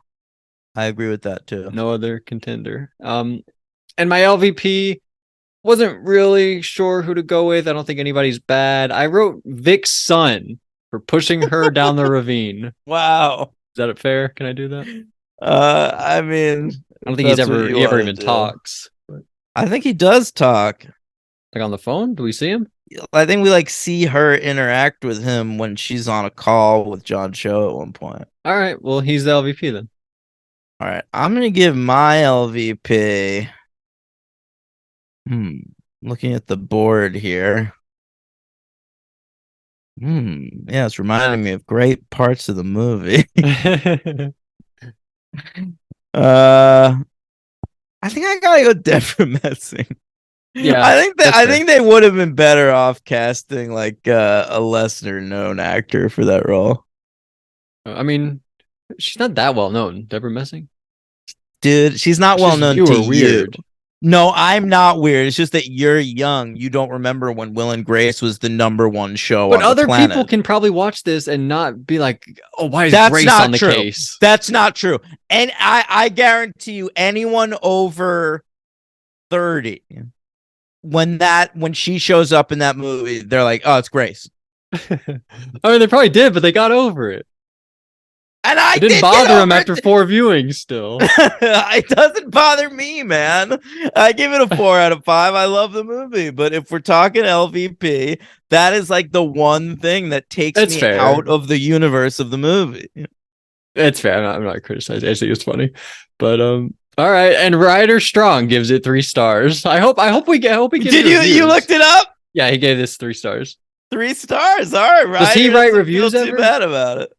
I agree with that too. No other contender. And my LVP, wasn't really sure who to go with. I don't think anybody's bad. I wrote Vic's son for pushing her down the ravine. Wow. Is that fair? Can I do that? I mean, I don't think he ever even talks. I think he does talk. Like on the phone? Do we see him? I think we like see her interact with him when she's on a call with John Cho at one point. All right. Well, he's the LVP then. All right. I'm going to give my LVP. Looking at the board here. Yeah, it's reminding me of great parts of the movie. I think I gotta go Debra Messing. Yeah, I think they would have been better off casting like a lesser known actor for that role. I mean, she's not that well known, Debra Messing. Dude, she's not well known to weird. you. No, I'm not weird. It's just that you're young. You don't remember when Will and Grace was the #1 show. But on other the planet. people can probably watch this and not be like, "Oh, why is That's Grace not on the true. case?" That's not true. And I guarantee you, anyone over 30. When she shows up in that movie, they're like, "Oh, it's Grace." I mean, they probably did, but they got over it. And I It didn't did bother get them over after it. 4 viewings still. It doesn't bother me, man. I give it a 4 out of 5. I love the movie, but if we're talking LVP, that is like the one thing that takes That's me fair. out of the universe of the movie. It's fair. I'm not criticizing. I think it's funny. But all right. And Ryder Strong gives it 3 stars. I hope we get Did you looked it up? Yeah, he gave this 3 stars. 3 stars. All right, right. Does he write Feel reviews too ever? bad about it.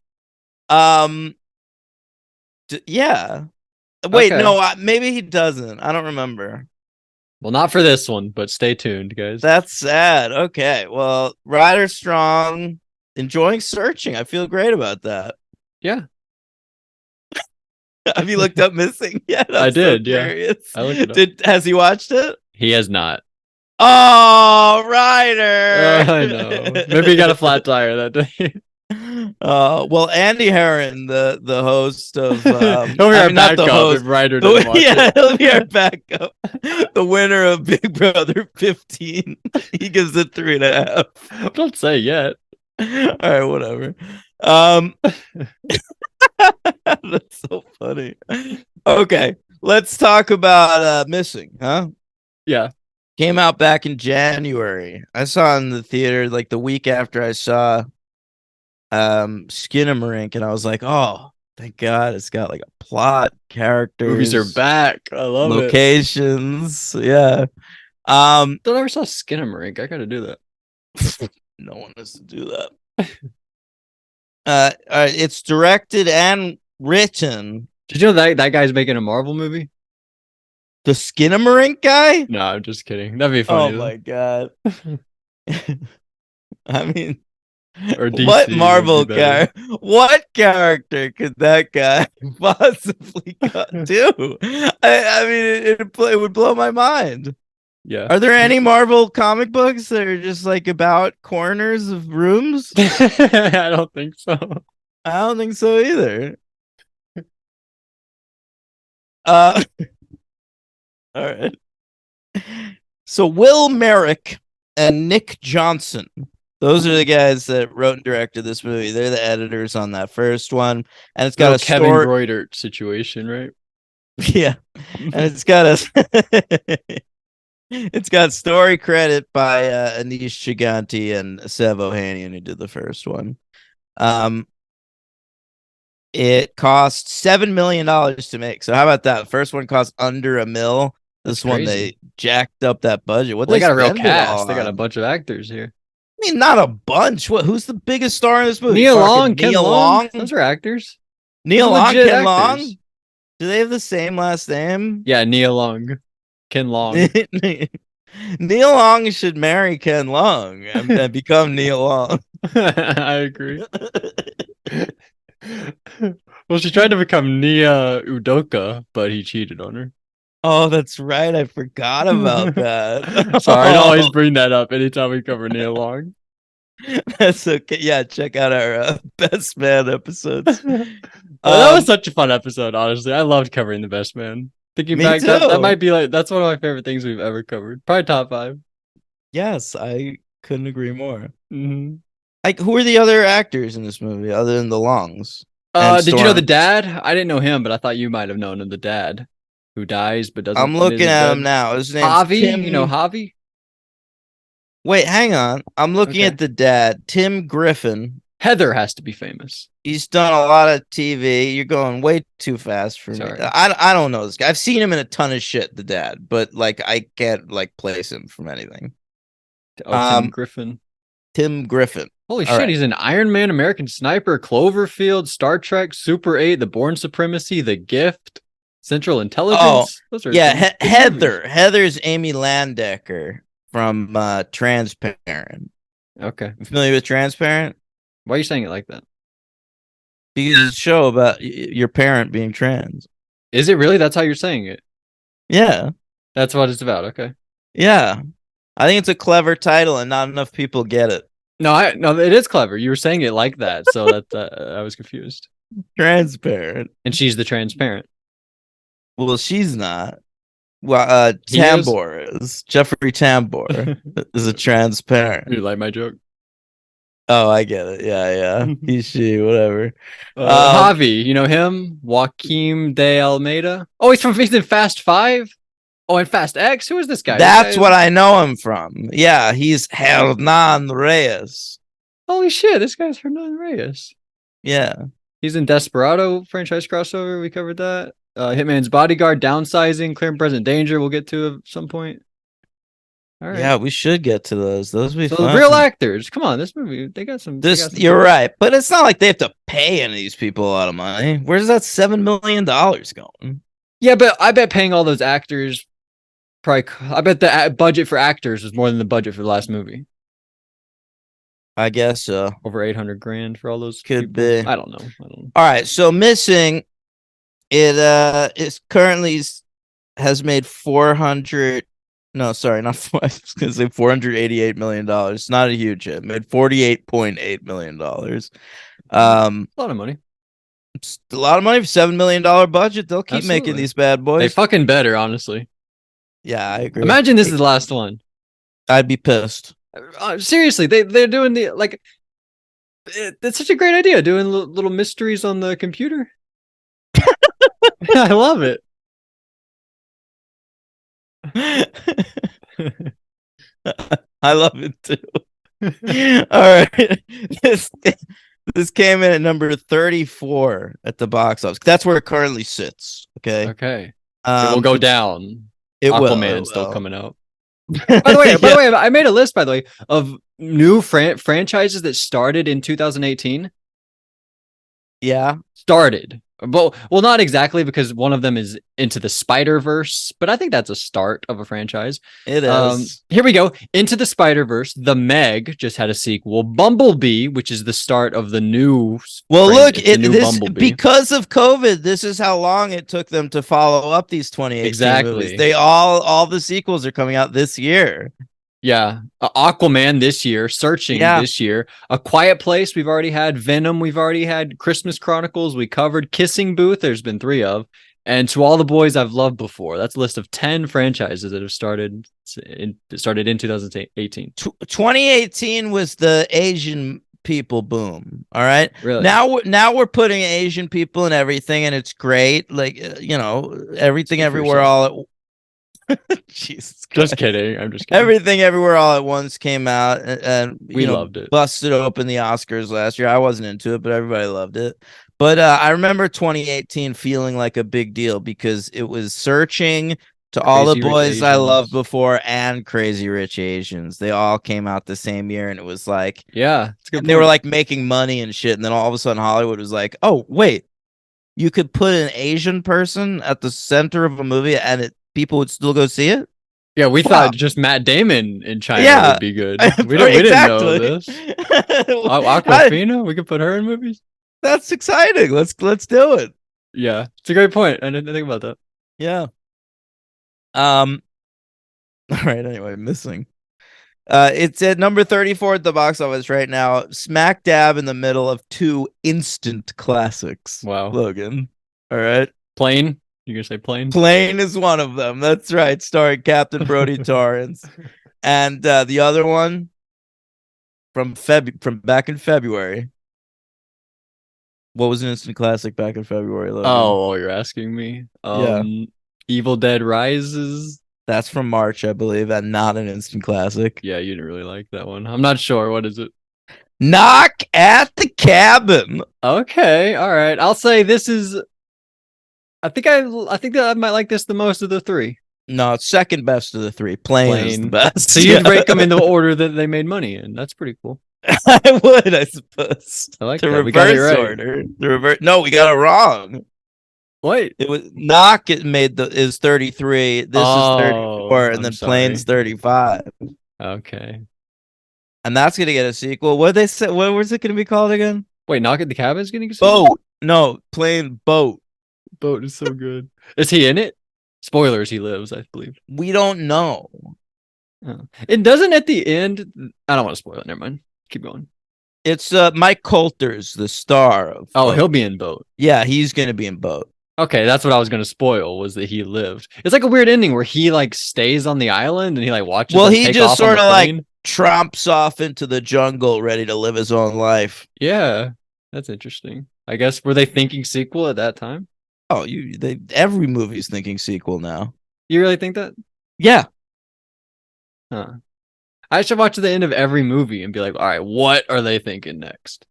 Yeah. Wait, Okay. no, maybe he doesn't. I don't remember. Well, not for this one, but stay tuned, guys. That's sad. Okay. Well, Ryder Strong enjoying searching. I feel great about that. Yeah. Have you looked up Missing yet? I did, yeah. Curious. I looked it up. Has he watched it? He has not. Oh, Ryder. I know. Maybe he got a flat tire that day. Well, Andy Herron, the host of He'll be I our mean, not the backup host, if Ryder doesn't watch yeah, it. he'll be our backup. The winner of Big Brother 15. He gives it 3.5. Don't say yet. All right, whatever. That's so funny. Okay, let's talk about Missing, huh? Yeah. Came out back in January. I saw it in the theater like the week after I saw Skinamarink, and I was like, oh, thank God it's got like a plot, characters, Movies are back. I love locations. Yeah. Don't ever saw Skinamarink. I gotta do that. No one has to do that. All right, it's directed and written. Did you know that guy's making a Marvel movie? The Skinamarink guy? No, I'm just kidding. That'd be Oh funny. my God. I mean, Or DC what would Marvel be better. what character could that guy possibly do? I mean, it would blow my mind. Yeah. Are there any Marvel comic books that are just like about corners of rooms? I don't think so. I don't think so either. All right. So Will Merrick and Nick Johnson, those are the guys that wrote and directed this movie. They're the editors on that first one, and it's got No a Kevin story. Reutert situation, right? Yeah, and it's got it's got story credit by Anish Chiganti and Sev Ohanian, who did the first one. It cost $7 million to make. So how about that? The first one cost under $1 million. This one crazy. they jacked up that budget. What Well, they got a real spend it all cast. They got a on? bunch of actors here. I mean, not a bunch. Who's the biggest star in this movie? Nia Fucking Long, Ken Nia Long. Those are actors. Nia They're Long, legit Ken Long. actors. Do they have the same last name? Yeah, Nia Long. Ken Long. Nia Long should marry Ken Long and become Nia Long. I agree. Well, she tried to become Nia Udoka, but he cheated on her. Oh, that's right. I forgot about that. Sorry, I always bring that up anytime we cover Nia Long. That's okay. Yeah, check out our Best Man episodes. That was such a fun episode, honestly. I loved covering the Best Man. Thinking Me back, too. that might be like, that's one of my favorite things we've ever covered. Probably top 5. Yes, I couldn't agree more. Mm-hmm. Like, who are the other actors in this movie other than the Longs? Did you know Storm. the dad? I didn't know him, but I thought you might have known him, the dad who dies but doesn't. I'm looking at him now. His name's Javi, Tim. you know Javi? Wait, hang on. I'm looking Okay. at the dad, Tim Griffin. Heather has to be famous. He's done a lot of TV. You're going way too fast for Sorry. me. I don't know this guy. I've seen him in a ton of shit, the dad, but like I can't like place him from anything. Oh, Tim Griffin. Tim Griffin. Holy All shit, right. he's an Iron Man, American Sniper, Cloverfield, Star Trek, Super 8, The Bourne Supremacy, The Gift, Central Intelligence. Those are Yeah, some big Heather. movies. Heather's Amy Landecker from Transparent. Okay. You familiar with Transparent? Why are you saying it like that? Because it's a show about your parent being trans. Is it really? That's how you're saying it. Yeah. That's what it's about. Okay. Yeah. I think it's a clever title and not enough people get it. No, it is clever. You were saying it like that, so that I was confused. Transparent. And she's the transparent. Well, she's not. Well, He is? Tambor is Jeffrey Tambor is a transparent. You like my joke? Oh, I get it. Yeah, yeah. He, she, whatever. Javi, you know him? Joaquim de Almeida. Oh, he's in Fast Five. Oh, and Fast X. Who is this guy? That's what I know him from. Yeah, he's Hernan Reyes. Holy shit, this guy's Hernan Reyes. Yeah. He's in Desperado franchise crossover. We covered that. Hitman's Bodyguard, Downsizing, Clear and Present Danger. We'll get to at some point. All right. Yeah, we should get to those. Those would be So fun. real actors. Come on, this movie. They got some. You're right, but it's not like they have to pay any of these people a lot of money. Where's that $7 million going? Yeah, but I bet paying all those actors probably. I bet the budget for actors was more than the budget for the last movie. I guess so. Over 800 grand for all those. Could people. be. I don't know. All right, so Missing, it is currently has made 400. No, sorry, not. I was gonna say $488 million. It's not a huge hit. Made $48.8 million. A lot of money. It's a lot of money for $7 million budget. They'll keep making Absolutely. these bad boys. They fucking better, honestly. Yeah, I agree. Imagine this is the last one. I'd be pissed. Seriously, they're doing the like. It's such a great idea doing little mysteries on the computer. I love it. I love it too. All right. This came in at number 34 at the box office. That's where it currently sits. Okay. Okay. It will go down. It will. Aquaman's still coming out. By the way, I made a list, by the way, of new franchises that started in 2018. Yeah. Started. Well, not exactly, because one of them is Into the Spider-Verse, but I think that's a start of a franchise. It is. Here we go. Into the Spider-Verse. The Meg just had a sequel. Bumblebee, which is the start of the new. Well, look, Bumblebee. Because of COVID, this is how long it took them to follow up these 2018 movies. They all the sequels are coming out this year. Yeah, Aquaman this year, Searching this year, A Quiet Place we've already had, Venom we've already had, Christmas Chronicles we covered, Kissing Booth there's been 3 of, and To All the Boys I've Loved Before. That's a list of 10 franchises that have started in 2018. 2018 was the Asian people boom. All right, really. Now we're putting Asian people in everything, and it's great. Like everything everywhere all at. Jesus Christ. Just kidding. I'm just kidding. Everything Everywhere All at Once came out, and we loved it. Busted open the Oscars last year. I wasn't into it, but everybody loved it. But I remember 2018 feeling like a big deal because it was Searching, To All the Boys I Loved Before, and Crazy Rich Asians. They all came out the same year, and it was like, yeah, it's good. They were like making money and shit, and then all of a sudden Hollywood was like, oh wait, you could put an Asian person at the center of a movie, and people would still go see it. Yeah, we thought just Matt Damon in China would be good. We didn't know this. Aquafina, we could put her in movies. That's exciting. Let's do it. Yeah, it's a great point. I didn't think about that. Yeah. All right. Anyway, Missing. It's at number 34 at the box office right now. Smack dab in the middle of 2 instant classics. Wow, Logan. All right. Plane. You're gonna say Plane? Plane is one of them. That's right. Starring Captain Brody Torrance. And the other one from back in February. What was an instant classic back in February, Logan? Oh, you're asking me. Evil Dead Rises. That's from March, I believe, and not an instant classic. Yeah, you didn't really like that one. I'm not sure. What is it? Knock at the Cabin. Okay, all right. I'll say this is. I think that I might like this the most of the 3. No, it's second best of the 3. Plane is the best. So you'd rank them in the order that they made money in. That's pretty cool. I would, I suppose. I like the that. reverse We got it right. order. The reverse. No, we got it wrong. What? It was Knock. It is 33. This is 34, and then Plane's 35. Okay. And that's gonna get a sequel. What they say? What was it gonna be called again? Wait, Knock at the Cabin is gonna get a sequel? Boat. No, Plane Boat. Boat is so good. Is he in it? Spoilers, he lives, I believe. We don't know. Oh. It doesn't at the end. I don't want to spoil it. Never mind. Keep going. It's Mike Coulter's the star of. Oh, he'll be in Boat. Yeah, he's gonna be in Boat. Okay, that's what I was gonna spoil, was that he lived. It's like a weird ending where he like stays on the island and he like watches Well, them he take just off on sort the of like plane. tromps off into the jungle, ready to live his own life. Yeah, that's interesting. I guess were they thinking sequel at that time? Oh, every movie's thinking sequel now. You really think that? Yeah, Huh. I should watch the end of every movie and be like, all right, what are they thinking next?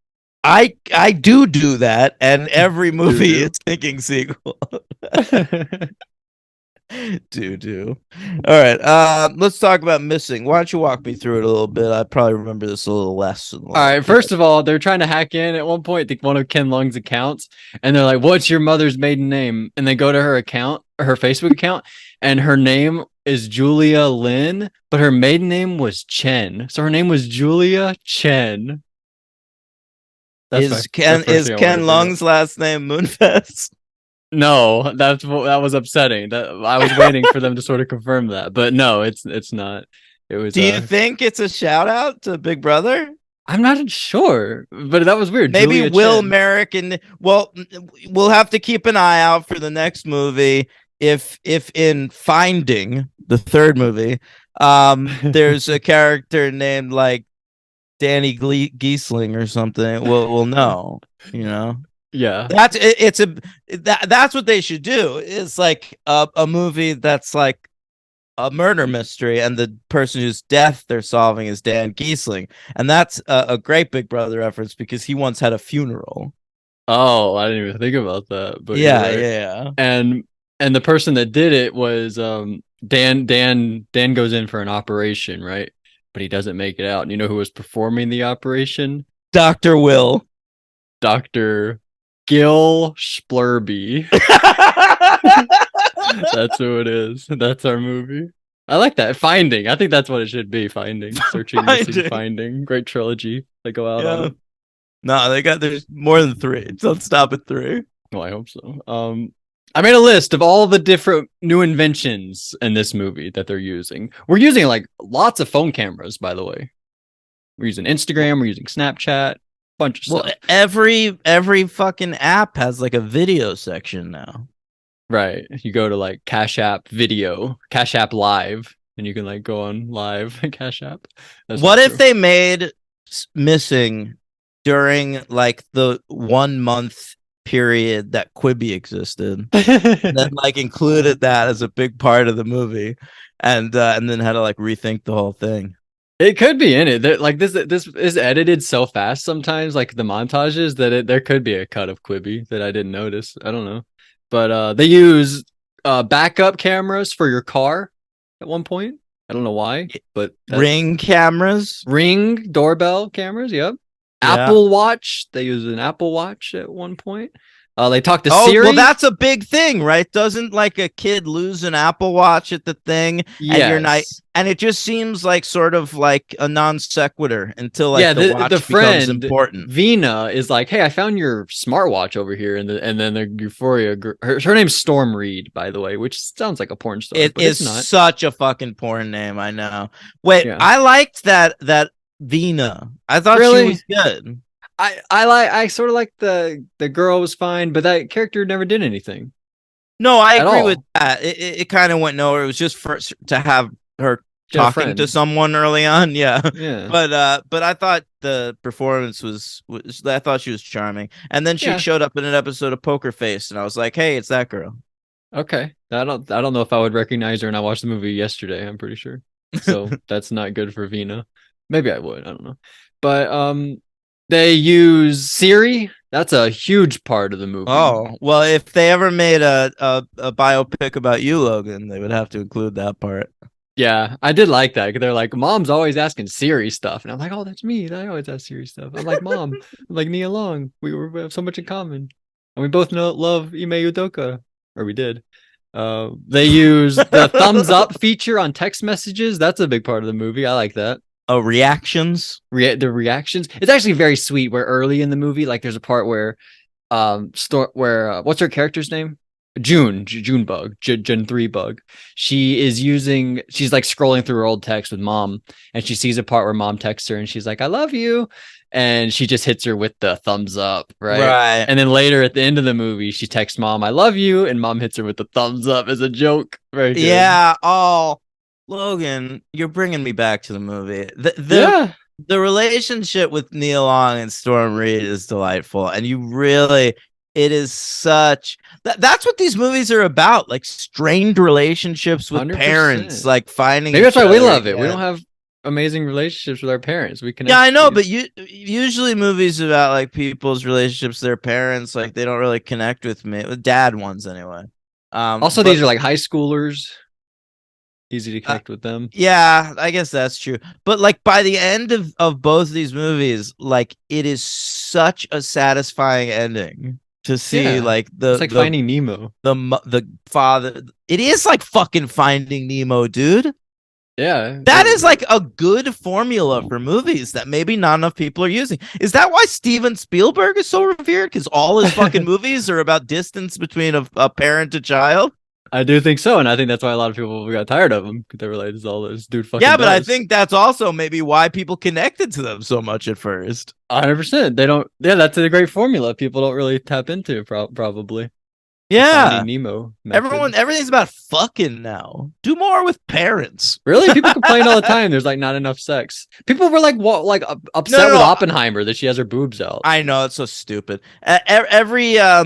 I do that, and every movie do. is thinking sequel. do. All right, let's talk about Missing. Why don't you walk me through it a little bit? I probably remember this a little less. All right, first of all, they're trying to hack in at one point to one of Ken Lung's accounts, and they're like, "What's your mother's maiden name?" And they go to her account, her Facebook account, and her name is Julia Lynn, but her maiden name was Chen. So her name was Julia Chen. Is Ken Lung's last name Moonfest? No, that was upsetting. That I was waiting for them to sort of confirm that, but no, it's not. It was. Do you think it's a shout out to Big Brother? I'm not sure, but that was weird. Maybe Julia Will Chen. Merrick we'll have to keep an eye out for the next movie. If in Finding, the third movie, there's a character named like Danny Giesling or something, we'll know, you know. Yeah, that's what they should do. It's like a movie that's like a murder mystery, and the person whose death they're solving is Dan Giesling, and that's a great Big Brother reference because he once had a funeral. Oh, I didn't even think about that. But yeah. And the person that did it was Dan goes in for an operation, right? But he doesn't make it out. And you know who was performing the operation? Dr. Will. Dr. Gil Splurby. That's who it is. That's our movie. I like that. Finding. I think that's what it should be. Finding. Searching, Missing, Finding. Great trilogy. They go out on. No, there's more than 3. Don't stop at 3. Well, I hope so. I made a list of all the different new inventions in this movie that they're using. We're using like lots of phone cameras, by the way. We're using Instagram, we're using Snapchat, bunch of stuff. Well, every fucking app has like a video section now. Right. You go to like Cash App Video, Cash App Live, and you can like go on live Cash App. What if they made Missing during like the 1 month period that Quibi existed, and then like included that as a big part of the movie, and then had to like rethink the whole thing? It could be in it. Like this is edited so fast sometimes, like the montages, that there could be a cut of Quibi that I didn't notice. I don't know. But they use backup cameras for your car at one point. I don't know why, but Ring cameras, Ring doorbell cameras. Yep. Yeah. Apple Watch. They use an Apple Watch at one point. They talk to Siri. Well, that's a big thing, right? Doesn't like a kid lose an Apple Watch at the thing, and it just seems like sort of like a non sequitur until like the watch becomes important. Vina is like, "Hey, I found your smartwatch over here," and then the Euphoria. Her name's Storm Reed, by the way, which sounds like a porn star. It is not such a fucking porn name. I know. Wait, yeah. I liked that Vina. I thought she was good. I sort of like the girl was fine, but that character never did anything. No, I agree with that. It kind of went nowhere. It was just to have her talking to someone early on. Yeah. But I thought the performance was I thought she was charming. And then she showed up in an episode of Poker Face, and I was like, hey, it's that girl. Okay. I don't know if I would recognize her, and I watched the movie yesterday, I'm pretty sure. So that's not good for Vina. Maybe I would. I don't know. But they use Siri. That's a huge part of the movie. Oh, well, if they ever made a biopic about you, Logan, they would have to include that part. Yeah, I did like that. They're like, Mom's always asking Siri stuff. And I'm like, oh, that's me. I always ask Siri stuff. I'm like, Mom, I'm like Nia Long. We have so much in common. And we both love Ime Udoka. Or we did. They use the thumbs up feature on text messages. That's a big part of the movie. I like that. Oh, reactions. The reactions. It's actually very sweet. Where early in the movie, like there's a part where, what's her character's name? June bug, Gen 3 bug. She's like scrolling through her old text with mom, and she sees a part where mom texts her and she's like, I love you. And she just hits her with the thumbs up, right? Right. And then later at the end of the movie, she texts mom, I love you, and mom hits her with the thumbs up as a joke. Very good. Yeah. Oh, Logan, you're bringing me back to the movie. Yeah. The relationship with Neil Long and Storm Reed is delightful, and it is such that's what these movies are about, like strained relationships with 100%. parents, like finding. Maybe that's each why we other love it. We again. don't have amazing relationships with our parents. We can. Yeah, I know, but usually movies about like people's relationships with their parents, like they don't really connect with me, with dad ones anyway. Also, these are like high schoolers. Easy to connect with them. Yeah, I guess that's true. But like by the end of both of these movies, like it is such a satisfying ending to see. Yeah, Like it's like Finding Nemo. the father. It is like fucking Finding Nemo, dude. Yeah, That is like a good formula for movies that maybe not enough people are using. Is that why Steven Spielberg is so revered? Because all his fucking movies are about distance between a parent to child. I do think so, and I think that's why a lot of people got tired of them because they were like, "This is all this dude fucking." Yeah, but I does." think that's also maybe why people connected to them so much at first. 100%. They don't. Yeah, that's a great formula. People don't really tap into probably. Yeah, Finding Nemo. method. everything's about fucking now. Do more with parents. Really, people complain all the time. There's like not enough sex. People were like, "What?" Like upset No. with Oppenheimer that she has her boobs out. I know it's so stupid. Every I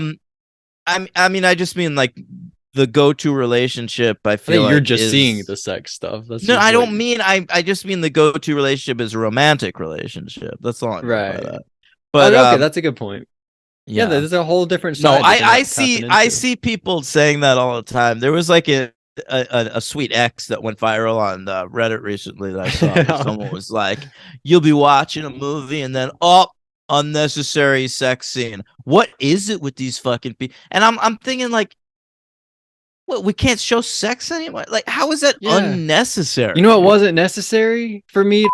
mean, I just mean like the go-to relationship. I I feel think you're like just is- seeing the sex stuff. That's No, just I like- don't mean I just mean the go-to relationship is a romantic relationship. That's all I mean by Right. that. But okay, that's a good point. Yeah, yeah. there's a whole different No, side. that they're I not see tapping I into. see people saying that all the time. There was like a sweet X that went viral on Reddit recently that I saw. Where someone was like, "You'll be watching a movie and then unnecessary sex scene. What is it with these fucking people?" And I'm thinking like, what, we can't show sex anymore? Like, how is that Yeah. unnecessary? You know what wasn't necessary for me?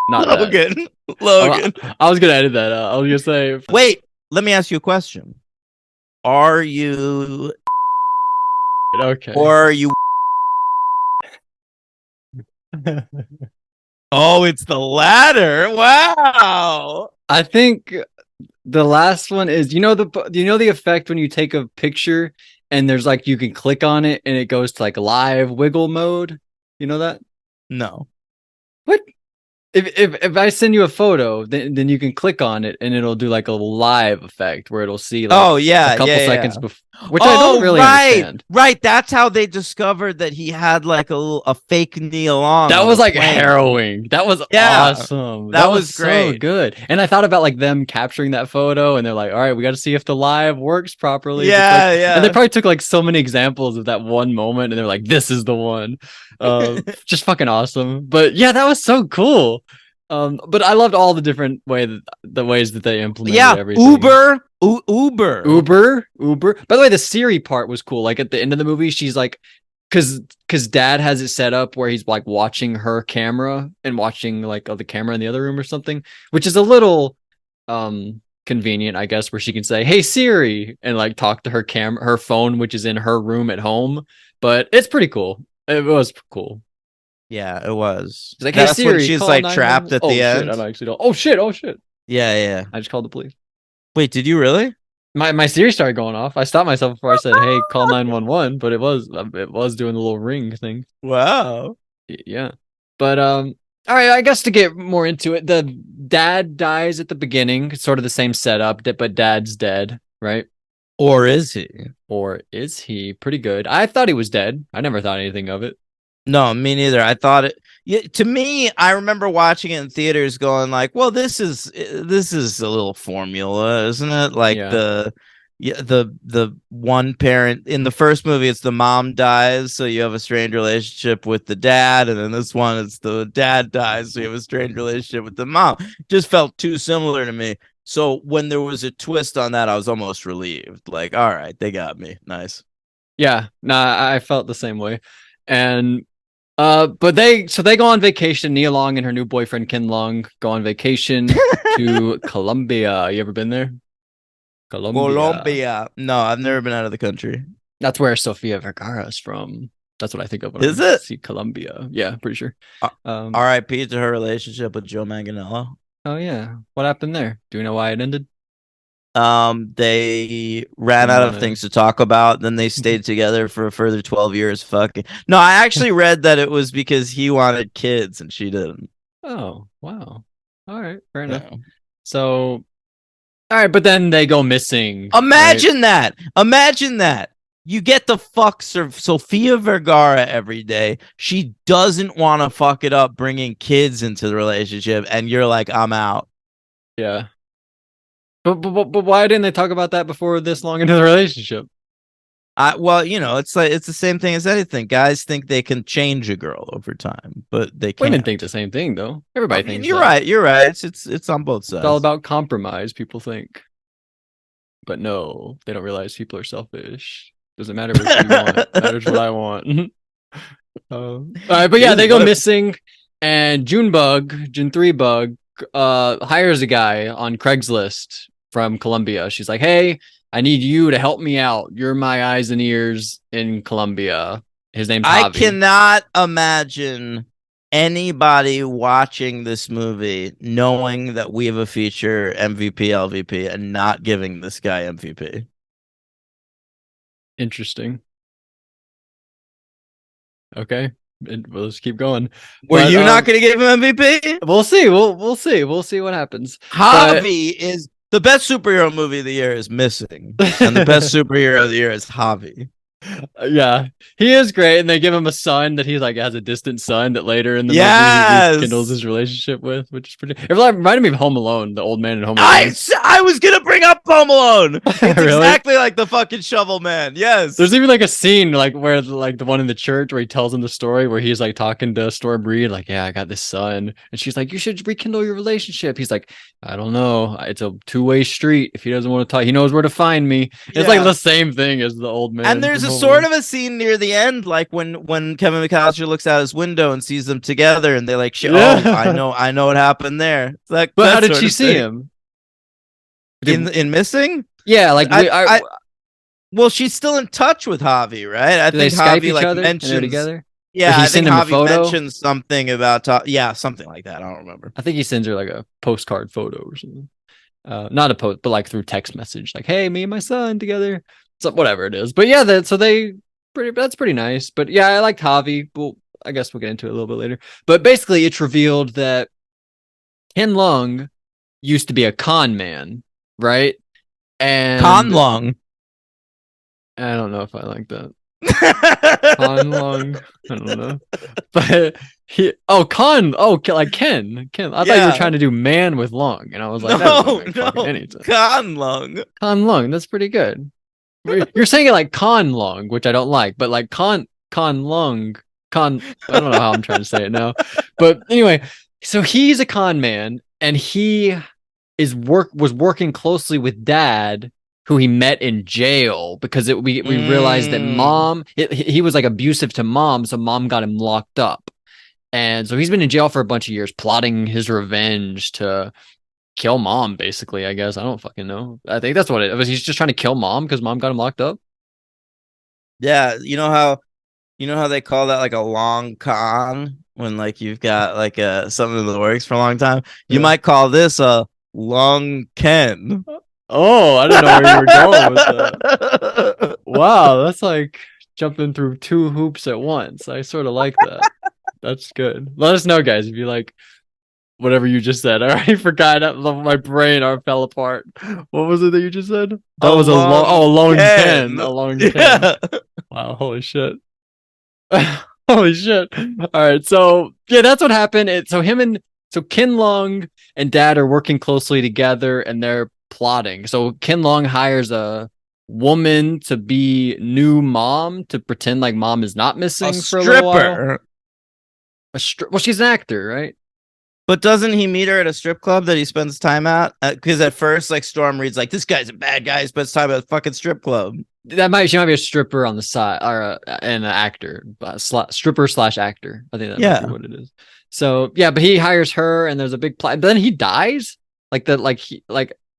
Not that. Logan. Logan. I was gonna edit that out. I was gonna say Wait, let me ask you a question. Are you okay. or are you Oh, it's the latter. Wow. I think the last one is you know the effect when you take a picture and there's like you can click on it and it goes to like live wiggle mode. You know that? No. What? If I send you a photo, then you can click on it and it'll do like a live effect where it'll see like Oh yeah, a couple yeah, seconds yeah. before, which I don't really understand. Right. That's how they discovered that he had like a fake Neil Long. That on was the like plane. harrowing. That was Yeah, awesome. that was so great. good. And I thought about like them capturing that photo, and they're like, "All right, we got to see if the live works properly." Just, Yeah, like- yeah. And they probably took like so many examples of that one moment, and they're like, "This is the one." Just fucking awesome. But yeah, that was so cool. But I loved all the different ways that they implemented everything. Uber. Uber. By the way, the Siri part was cool. Like at the end of the movie, she's like, because dad has it set up where he's like watching her camera and watching like the camera in the other room or something, which is a little convenient, I guess, where she can say, "Hey Siri," and like talk to her phone, which is in her room at home. But it's pretty cool. It was cool. Yeah, it was. She's like, "Hey That's Siri," when she's call like 911. trapped at Oh, the shit, end. I don't actually don't. Oh shit. Yeah. I just called the police. Wait, did you really? My Siri started going off. I stopped myself before I said, "Hey, call 911," but it was doing the little ring thing. Wow. Yeah. But all right, I guess to get more into it, the dad dies at the beginning. It's sort of the same setup, but dad's dead, right? Or is he? Or is he? Pretty good. I thought he was dead. I never thought anything of it. No, me neither. I thought it. Yeah, to me, I remember watching it in theaters, going like, "Well, this is a little formula, isn't it?" Like Yeah. the one parent in the first movie, it's the mom dies, so you have a strained relationship with the dad, and then this one, it's the dad dies, so you have a strained relationship with the mom. Just felt too similar to me. So when there was a twist on that, I was almost relieved. Like, all right, they got me. Nice. Yeah. Nah, I felt the same way. And but they go on vacation. Nia Long and her new boyfriend Ken Long go on vacation to Colombia. You ever been there? Colombia. No, I've never been out of the country. That's where Sofia Vergara is from. That's what I think of when Is I it? see Colombia. Yeah, pretty sure. R.I.P. to her relationship with Joe Manganiello. Oh yeah, what happened there? Do we know why it ended? They ran out of things to talk about. Then they stayed together for a further 12 years. Fucking no, I actually read that it was because he wanted kids and she didn't. Oh wow. All right, fair enough. Yeah. So, all right, but then they go missing. Imagine that. Imagine that. You get to fuck Sofia Vergara every day. She doesn't want to fuck it up bringing kids into the relationship, and you're like, I'm out. Yeah. But why didn't they talk about that before this long into the relationship? Well, it's like it's the same thing as anything. Guys think they can change a girl over time, but they can't. Women think the same thing, though. Everybody thinks you're that. right. You're right. It's on both sides. It's all about compromise, people think. But no, they don't realize people are selfish. Doesn't matter what you want. It matters what I want. All right, but yeah, they go missing, and June 3 Bug, hires a guy on Craigslist from Colombia. She's like, "Hey, I need you to help me out. You're my eyes and ears in Colombia." His name's Javi. I cannot imagine anybody watching this movie knowing that we have a feature MVP, LVP, and not giving this guy MVP. Interesting. Okay, we'll just keep going. Were you not going to give him MVP? We'll see. We'll see. We'll see what happens. Javi is the best superhero movie of the year is Missing, and the best superhero of the year is Javi. Yeah, he is great, and they give him a son that he like has a distant son that later in the movie he rekindles his relationship with, which is pretty. It reminded me of Home Alone, the old man in Home Alone. I was gonna bring up Home Alone. It's Really? exactly like the fucking Shovel Man. Yes. There's even like a scene like where like the one in the church where he tells him the story where he's like talking to Storm Reed, like, yeah, I got this son, and she's like, you should rekindle your relationship. He's like, I don't know, it's a two-way street. If he doesn't want to talk, he knows where to find me. It's like the same thing as the old man. And there's a sort of a scene near the end, like when Kevin McAllister looks out his window and sees them together, and they like, oh, I know what happened there. It's like, but how did she see him? In Missing? Yeah, like well, she's still in touch with Javi, right? I think Javi like mentions together. Yeah, I think him Javi mentions something about something like that. I don't remember. I think he sends her like a postcard photo or something. Not a post, but like through text message, like, "Hey, me and my son together." So whatever it is, but yeah, that's pretty nice. But yeah, I liked Javi. Well, I guess we'll get into it a little bit later. But basically, it's revealed that Ken Leung used to be a con man, right? And Con Leung. I don't know if I like that. Con Leung. I don't know. But like Ken. I thought you were trying to do man with Leung, and I was like, no, Con Leung. Con Leung, that's pretty good. You're saying it like Con Leung, which I don't like, but like Con Leung, I don't know how I'm trying to say it now. But anyway, so he's a con man, and he was working closely with Dad, who he met in jail, because we realized that Mom, he was like abusive to Mom, so Mom got him locked up. And so he's been in jail for a bunch of years, plotting his revenge to kill Mom, basically, I guess. I don't fucking know. I think that's what it was. He's just trying to kill Mom because Mom got him locked up. Yeah, you know how they call that like a long con when like you've got like something in the works for a long time? You might call this a long Ken. Oh, I didn't know where you were going with that. Wow, that's like jumping through two hoops at once. I sort of like that. That's good. Let us know, guys, if you like whatever you just said. I already forgot. My brain fell apart. What was it that you just said? That was a long Ken. A long Ken. Wow, holy shit. Holy shit. All right, so yeah, that's what happened. So Ken Leung and Dad are working closely together, and they're plotting. So Ken Leung hires a woman to be new Mom, to pretend like Mom is not missing for a little while. Well, she's an actor, right? But doesn't he meet her at a strip club that he spends time at? Because at first, like, Storm Reed's like, this guy's a bad guy. He spends time at a fucking strip club. She might be a stripper on the side, or and an actor, stripper / actor. I think that might be what it is. So yeah, but he hires her, and there's a big plot. But then he dies.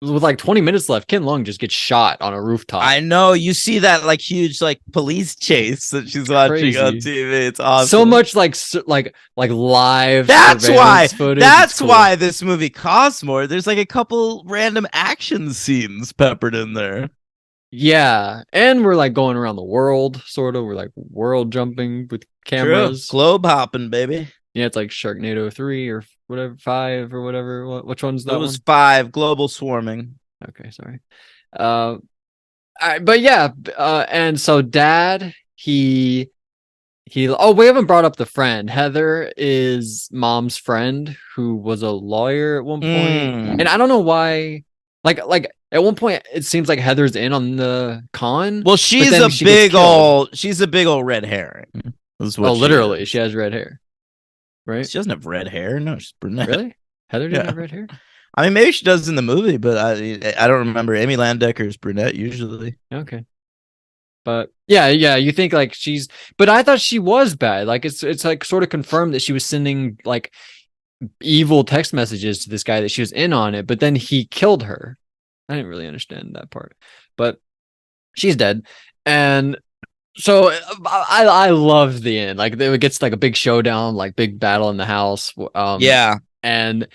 with like 20 minutes left, Ken Leung just gets shot on a rooftop. I know, you see that like huge like police chase that she's watching on Crazy. TV. It's awesome. So much like live. That's why. surveillance footage. That's It's cool. why this movie costs more. There's like a couple random action scenes peppered in there. Yeah, and we're like going around the world, sort of. We're like world jumping with cameras. True. Globe hopping, baby. Yeah, it's like Sharknado 3 or whatever, 5 or whatever. Which one's that It was one? 5. Global swarming. Okay, sorry. But yeah, and so Dad, he. Oh, we haven't brought up the friend. Heather is Mom's friend who was a lawyer at one point, Mm. and I don't know why. Like at one point, it seems like Heather's in on the con. Well, she's then a she gets she's a big old red herring. Is what Oh, she literally, is. she has red hair, right? She doesn't have red hair. No, she's brunette. Really? Heather didn't Yeah. have red hair? I mean, maybe she does in the movie, but I don't remember. Amy Landecker's brunette usually. Okay. But yeah, you think like she's, but I thought she was bad. Like it's like sort of confirmed that she was sending like evil text messages to this guy, that she was in on it, but then he killed her. I didn't really understand that part, but she's dead. And so I love the end. Like it gets like a big showdown, like big battle in the house. Yeah. And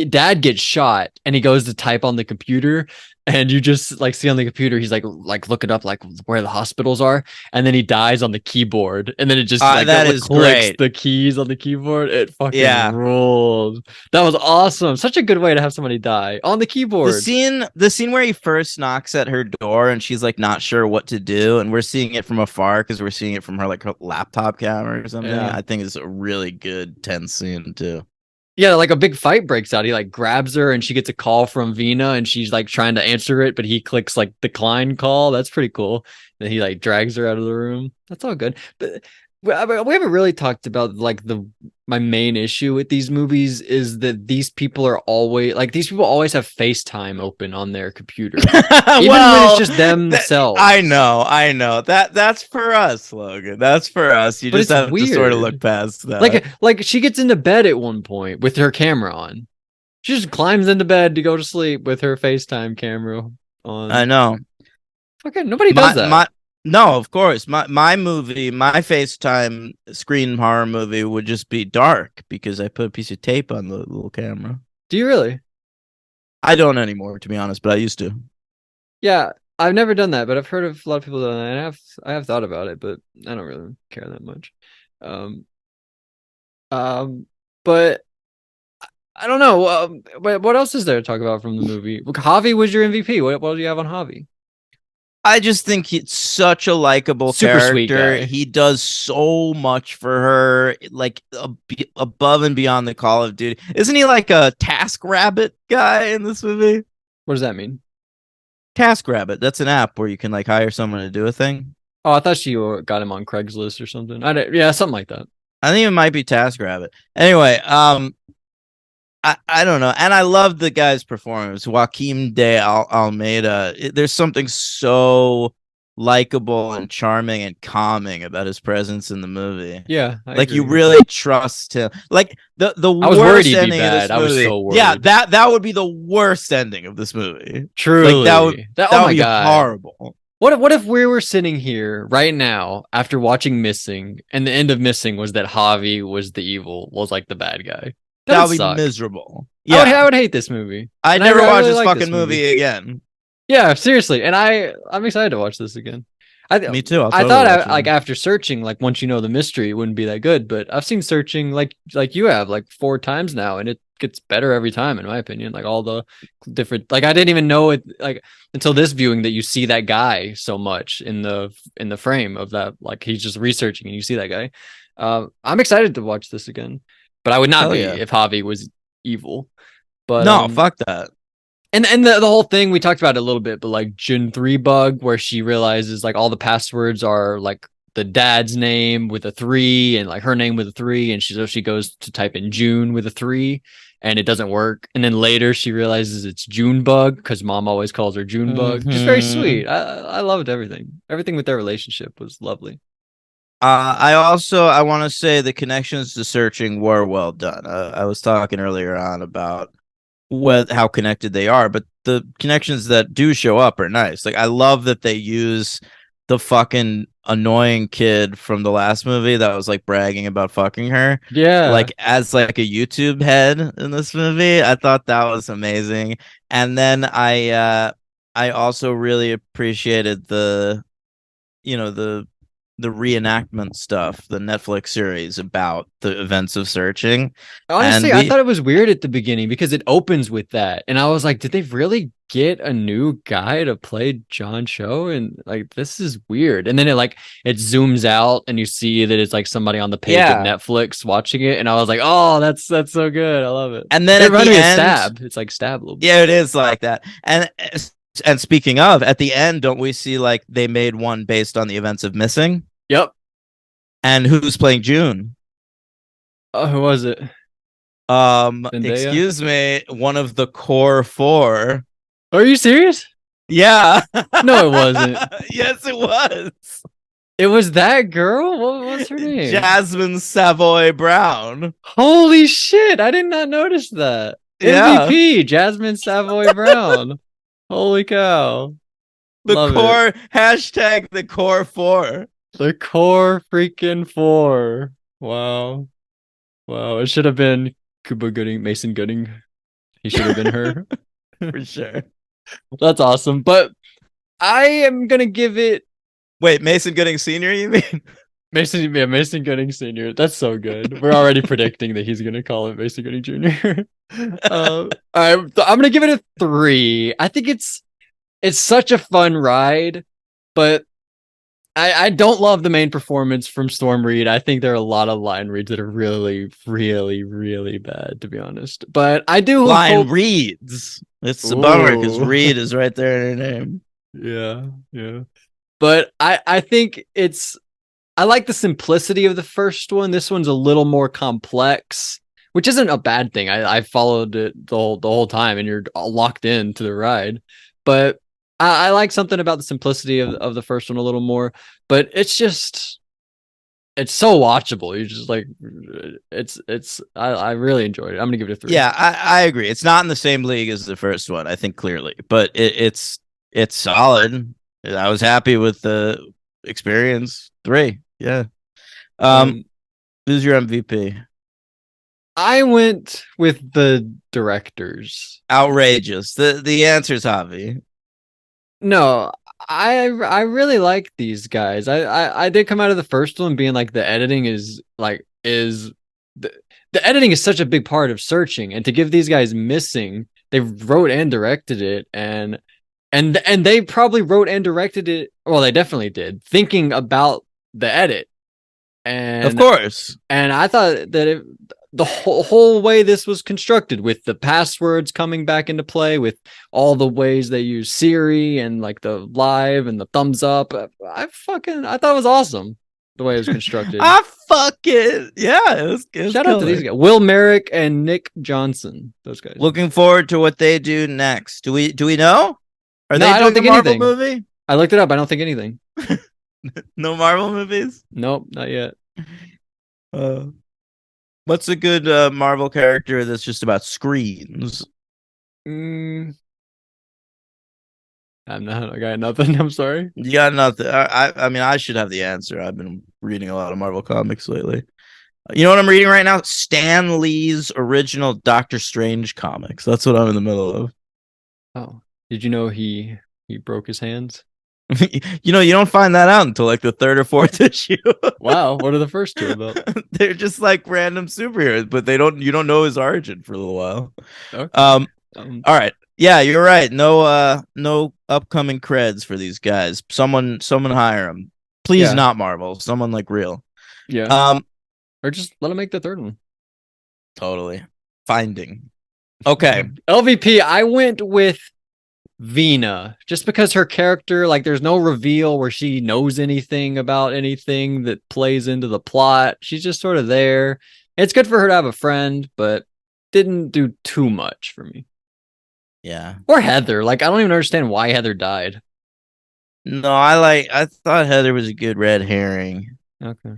Dad gets shot, and he goes to type on the computer, and you just like see on the computer he's like looking up like where the hospitals are, and then he dies on the keyboard, and then it just like that is clicks great. the keys on the keyboard. It fucking Yeah. rules. That was awesome. Such a good way to have somebody die on the keyboard. The scene where he first knocks at her door and she's like not sure what to do, and we're seeing it from afar because we're seeing it from her like her laptop camera or something. Yeah. I think it's a really good tense scene too. Yeah, like a big fight breaks out. He like grabs her, and she gets a call from Vina, and she's like trying to answer it, but he clicks like decline call. That's pretty cool. Then he like drags her out of the room. That's all good. But we haven't really talked about like my main issue with these movies is that these people always have FaceTime open on their computer. Even when it's just themselves. I know. That's for us, Logan. That's for us. You But just it's have to sort of weird. look past that. Like she gets into bed at one point with her camera on. She just climbs into bed to go to sleep with her FaceTime camera on. I know. Okay, nobody does that. No, of course. My movie, my FaceTime screen horror movie would just be dark because I put a piece of tape on the little camera. Do you really? I don't anymore, to be honest, but I used to. Yeah, I've never done that, but I've heard of a lot of people doing that, and I have thought about it, but I don't really care that much. But I don't know. What else is there to talk about from the movie? Javi was your MVP. What do you have on Javi? I just think he's such a likable Super sweet character. guy. He does so much for her, like above and beyond the Call of Duty. Isn't he like a TaskRabbit guy in this movie? What does that mean? TaskRabbit. That's an app where you can like hire someone to do a thing. Oh, I thought she got him on Craigslist or something. Yeah, something like that. I think it might be TaskRabbit. Anyway, I don't know, and I love the guy's performance, Joaquim de Almeida. There's something so likable and charming and calming about his presence in the movie. Yeah, I like you agree. really trust him. Like the I was worried worst he'd be ending of this bad. I was movie. so worried. Yeah, that would be the worst ending of this movie. Truly, That oh would my be god, horrible. What if we were sitting here right now after watching Missing, and the end of Missing was that Javi was like the bad guy? That would be suck. miserable. I Yeah, would hate this movie. I'd And never I watch really this like fucking this movie again. Yeah, seriously, and I'm excited to watch this again. Me too. I'll I totally thought watch it like again. after searching, like once you know the mystery, it wouldn't be that good. But I've seen searching like you have like 4 times now, and it gets better every time, in my opinion. Like all the different, like I didn't even know it like until this viewing that you see that guy so much in the frame of that. Like he's just researching, and you see that guy. I'm excited to watch this again, but I would not Hell be yeah. if Javi was evil. But No, fuck that. and the whole thing we talked about it a little bit, but like June 3 bug where she realizes like all the passwords are like the dad's name with a 3 and like her name with a 3, and she goes to type in June with a 3 and it doesn't work, and then later she realizes it's June bug because mom always calls her June bug. Just very Mhm. sweet. I loved everything with their relationship was lovely. I want to say the connections to searching were well done. I was talking earlier on about how connected they are, but the connections that do show up are nice. Like I love that they use the fucking annoying kid from the last movie that was like bragging about fucking her, Yeah. like as like a YouTube head in this movie. I thought that was amazing. And then I also really appreciated the you know the reenactment stuff, the Netflix series about the events of Searching. Honestly, And I thought it was weird at the beginning because it opens with that. And I was like, did they really get a new guy to play John Cho? And like, this is weird. And then it zooms out and you see that it's like somebody on the page of Yeah. Netflix watching it. And I was like, oh, that's so good. I love it. And then It at reminded the me of end, Stab. It's like Stab a little bit. yeah, it is like that. And speaking of, at the end, don't we see like they made one based on the events of Missing? Yep. And who's playing June? Oh, who was it? Zendaya? Excuse me, one of the core four. Are you serious? Yeah. No, it wasn't. Yes, it was. It was that girl? What was her name? Jasmine Savoy Brown. Holy shit. I did not notice that. Yeah. MVP, Jasmine Savoy Brown. Holy cow. The Love core it. hashtag the core four. The core freaking four. Wow. Wow. It should have been Cuba Gooding, Mason Gooding. He should have been her. For sure. That's awesome. But I am gonna give it Wait, Mason Gooding Sr., you mean? Mason Gooding Sr. That's so good. We're already predicting that he's gonna call it Mason Gooding Jr. All right, I'm gonna give it a 3. I think it's such a fun ride, but I don't love the main performance from Storm Reed. I think there are a lot of line reads that are really, really, really bad, to be honest. But I do Line hope... reads. It's a bummer because Ooh. Reed is right there in her name. Yeah. But I think I like the simplicity of the first one. This one's a little more complex, which isn't a bad thing. I followed it the whole time, and you're locked into the ride. But I like something about the simplicity of the first one a little more. But it's so watchable. You just like I really enjoyed it. I'm gonna give it a 3. Yeah, I agree. It's not in the same league as the first one, I think clearly, but it's solid. I was happy with the experience. 3. Yeah. Who's your MVP? I went with the directors. Outrageous. The answer's Javi. No, I really like these guys. I did come out of the first one being like the editing is the editing is such a big part of Searching, and to give these guys Missing, they wrote and directed it, and they probably wrote and directed it. Well, they definitely did, thinking about the edit. And Of course. And I thought that the whole way this was constructed, with the passwords coming back into play, with all the ways they use Siri and like the live and the thumbs up, I thought it was awesome the way it was constructed. I fucking yeah, it was Shout out to these guys, Will Merrick and Nick Johnson. Those guys. Looking forward to what they do next. Do we know? Are No, they I don't doing think a Marvel anything. movie? I looked it up. I don't think anything. No Marvel movies? Nope, not yet. What's a good Marvel character that's just about screens? I'm not. I got nothing. I'm sorry. You got nothing. I mean, I should have the answer. I've been reading a lot of Marvel comics lately. You know what I'm reading right now? Stan Lee's original Doctor Strange comics. That's what I'm in the middle of. Oh, did you know he broke his hands? You don't find that out until like the 3rd or 4th issue. Wow, what are the first 2 about? They're just like random superheroes, but you don't know his origin for a little while. Okay. All right. Yeah, you're right. No upcoming creds for these guys. Someone hire them. Please, Yeah. not Marvel. Someone like real. Yeah. Or just let him make the 3rd one. Totally. Finding. Okay. LVP, I went with Vina, just because her character, like, there's no reveal where she knows anything about anything that plays into the plot. She's just sort of there. It's good for her to have a friend, but didn't do too much for me. Yeah. Or Heather. Like, I don't even understand why Heather died. No, I thought Heather was a good red herring. Okay.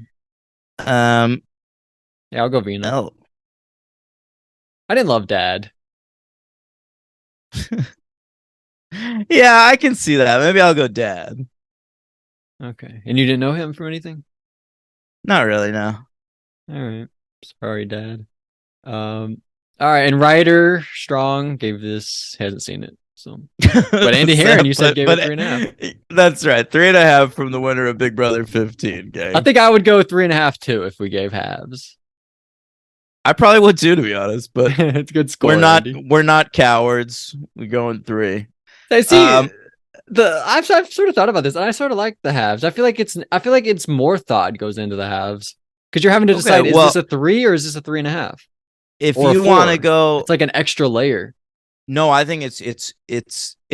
Yeah, I'll go Vina. no. I didn't love Dad. Yeah, I can see that. Maybe I'll go dad. Okay. And you didn't know him from anything? Not really, no. All right. Sorry, Dad. All right. And Ryder Strong gave this, hasn't seen it. So, but Andy Heron, you said gave it 3.5. That's right. 3.5 from the winner of Big Brother 15, gang. I think I would go 3.5 too if we gave halves. I probably would too, to be honest, but It's a good score. we're not cowards. We go in 3. I see. I've sort of thought about this, and I sort of like the halves. I feel like it's more thought goes into the halves because you're having to decide: is this a 3 or is this a 3.5? If you want to go, it's like an extra layer. No, I think it's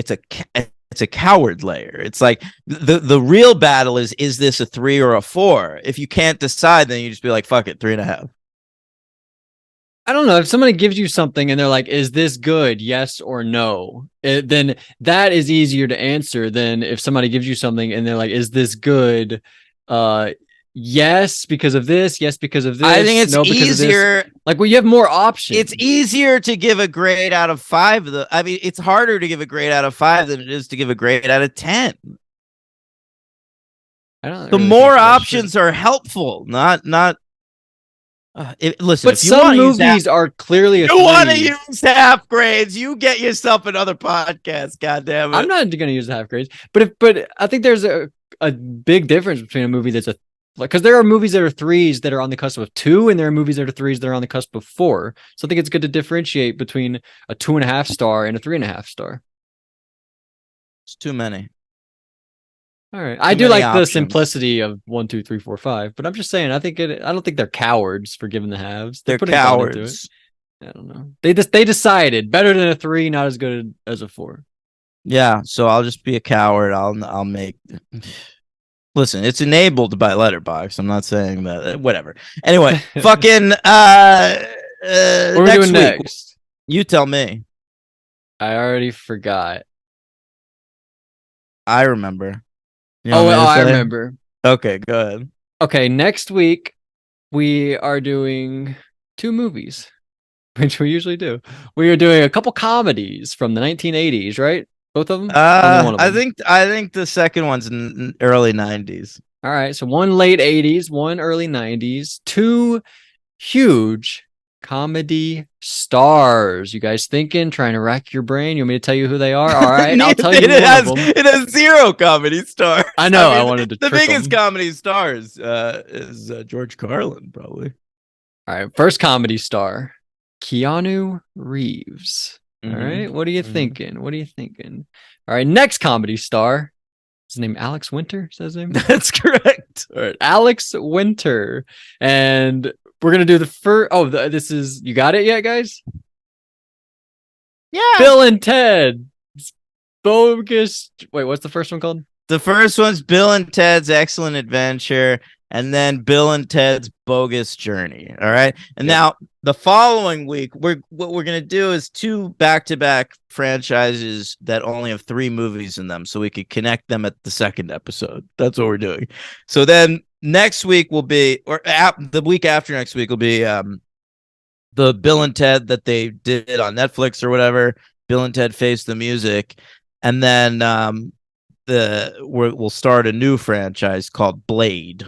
a coward layer. It's like the real battle is this a 3 or a 4? If you can't decide, then you just be like, fuck it, 3.5. I don't know. If somebody gives you something and they're like, is this good? Yes or no? Then that is easier to answer than if somebody gives you something and they're like, is this good? Yes, because of this. Yes, because of this. I think it's easier. Like, well, you have more options. It's easier to give a grade out of 5. I mean, it's harder to give a grade out of 5 than it is to give a grade out of 10. The more options are helpful, not. Listen, but some movies are clearly. You want to use half grades? You get yourself another podcast. God damn it! I'm not going to use half grades, but I think there's a big difference between a movie that's because there are movies that are 3s that are on the cusp of 2, and there are movies that are 3s that are on the cusp of 4. So I think it's good to differentiate between a 2.5 star and a 3.5 star. It's too many. All right, I do like the simplicity of 1, 2, 3, 4, 5, but I'm just saying I don't think they're cowards for giving the halves. They're cowards. I don't know. They decided better than a 3, not as good as a 4. Yeah, so I'll just be a coward. I'll make. Listen, it's enabled by Letterboxd. I'm not saying that. Whatever. Anyway, fucking. What are we doing next? You tell me. I already forgot. I remember. I remember. Okay, go ahead. Okay, next week we are doing 2 movies, which we usually do. We are doing a couple comedies from the 1980s, right? Both of them? One of them? I think the second one's in early 90s. All right, so one late 80s, one early 90s, 2 huge comedy stars. You guys thinking, trying to rack your brain? You want me to tell you who they are? All right, I'll tell you one of them. It has 0 comedy stars. I know. I wanted to. The biggest comedy stars is George Carlin, probably. All right, first comedy star, Keanu Reeves. All right, what are you thinking? What are you thinking? All right, next comedy star. His name Alex Winter. Is that his name? That's correct. All right, Alex Winter, and we're gonna do the first. Oh, this is. You got it yet, guys? Yeah. Bill and Ted. Bogus. Wait, what's the first one called? The first one's Bill and Ted's Excellent Adventure, and then Bill and Ted's Bogus Journey. All right. And now the following week, what we're gonna do is 2 back-to-back franchises that only have 3 movies in them, so we could connect them at the second episode. That's what we're doing. So then next week will be, the week after next week will be the Bill and Ted that they did on Netflix or whatever. Bill and Ted Face the Music, and then we'll start a new franchise called Blade.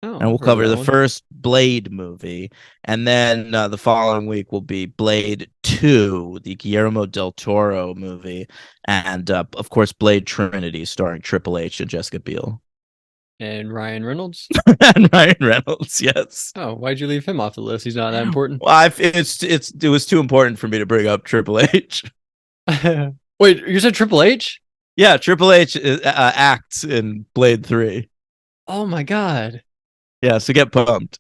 And we'll cover the first Blade movie. And then the following week will be Blade 2, the Guillermo del Toro movie. And, of course, Blade Trinity, starring Triple H and Jessica Biel. And Ryan Reynolds? And Ryan Reynolds, yes. Oh, why'd you leave him off the list? He's not that important. Well, it was too important for me to bring up Triple H. Wait, you said Triple H? Yeah, Triple H acts in Blade 3. Oh, my God. Yeah, so get pumped.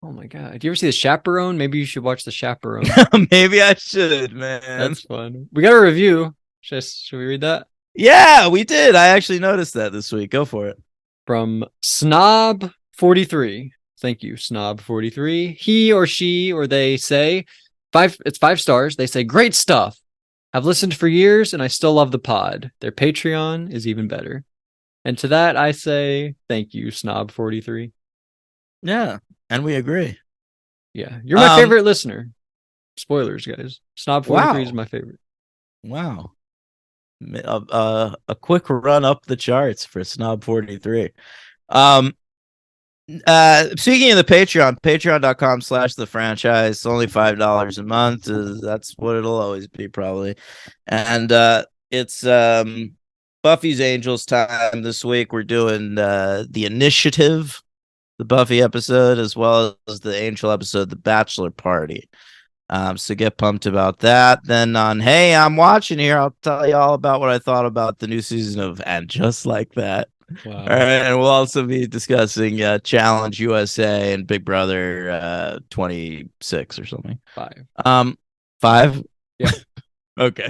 Oh my God. Do you ever see The Chaperone? Maybe you should watch The Chaperone. Maybe I should, man. That's fun. We got a review. Should we read that? Yeah, we did. I actually noticed that this week. Go for it. From Snob43. Thank you, Snob43. He or she or they say, it's 5 stars. They say, great stuff. I've listened for years and I still love the pod. Their Patreon is even better. And to that, I say, thank you, Snob43. Yeah, and we agree. Yeah, you're my favorite listener. Spoilers, guys. Snob43 is my favorite. Wow. A quick run up the charts for Snob 43. Speaking of the patreon.com/the franchise, only $5 a month. That's what it'll always be, probably. And it's Buffy's Angels time this week. We're doing the Initiative, the Buffy episode, as well as the Angel episode, the Bachelor Party. So get pumped about that. Then on Hey, I'm Watching Here, I'll tell you all about what I thought about the new season of And Just Like That. Wow. All right, and we'll also be discussing Challenge USA and Big Brother 26 or something. 5. 5? Yeah. Okay.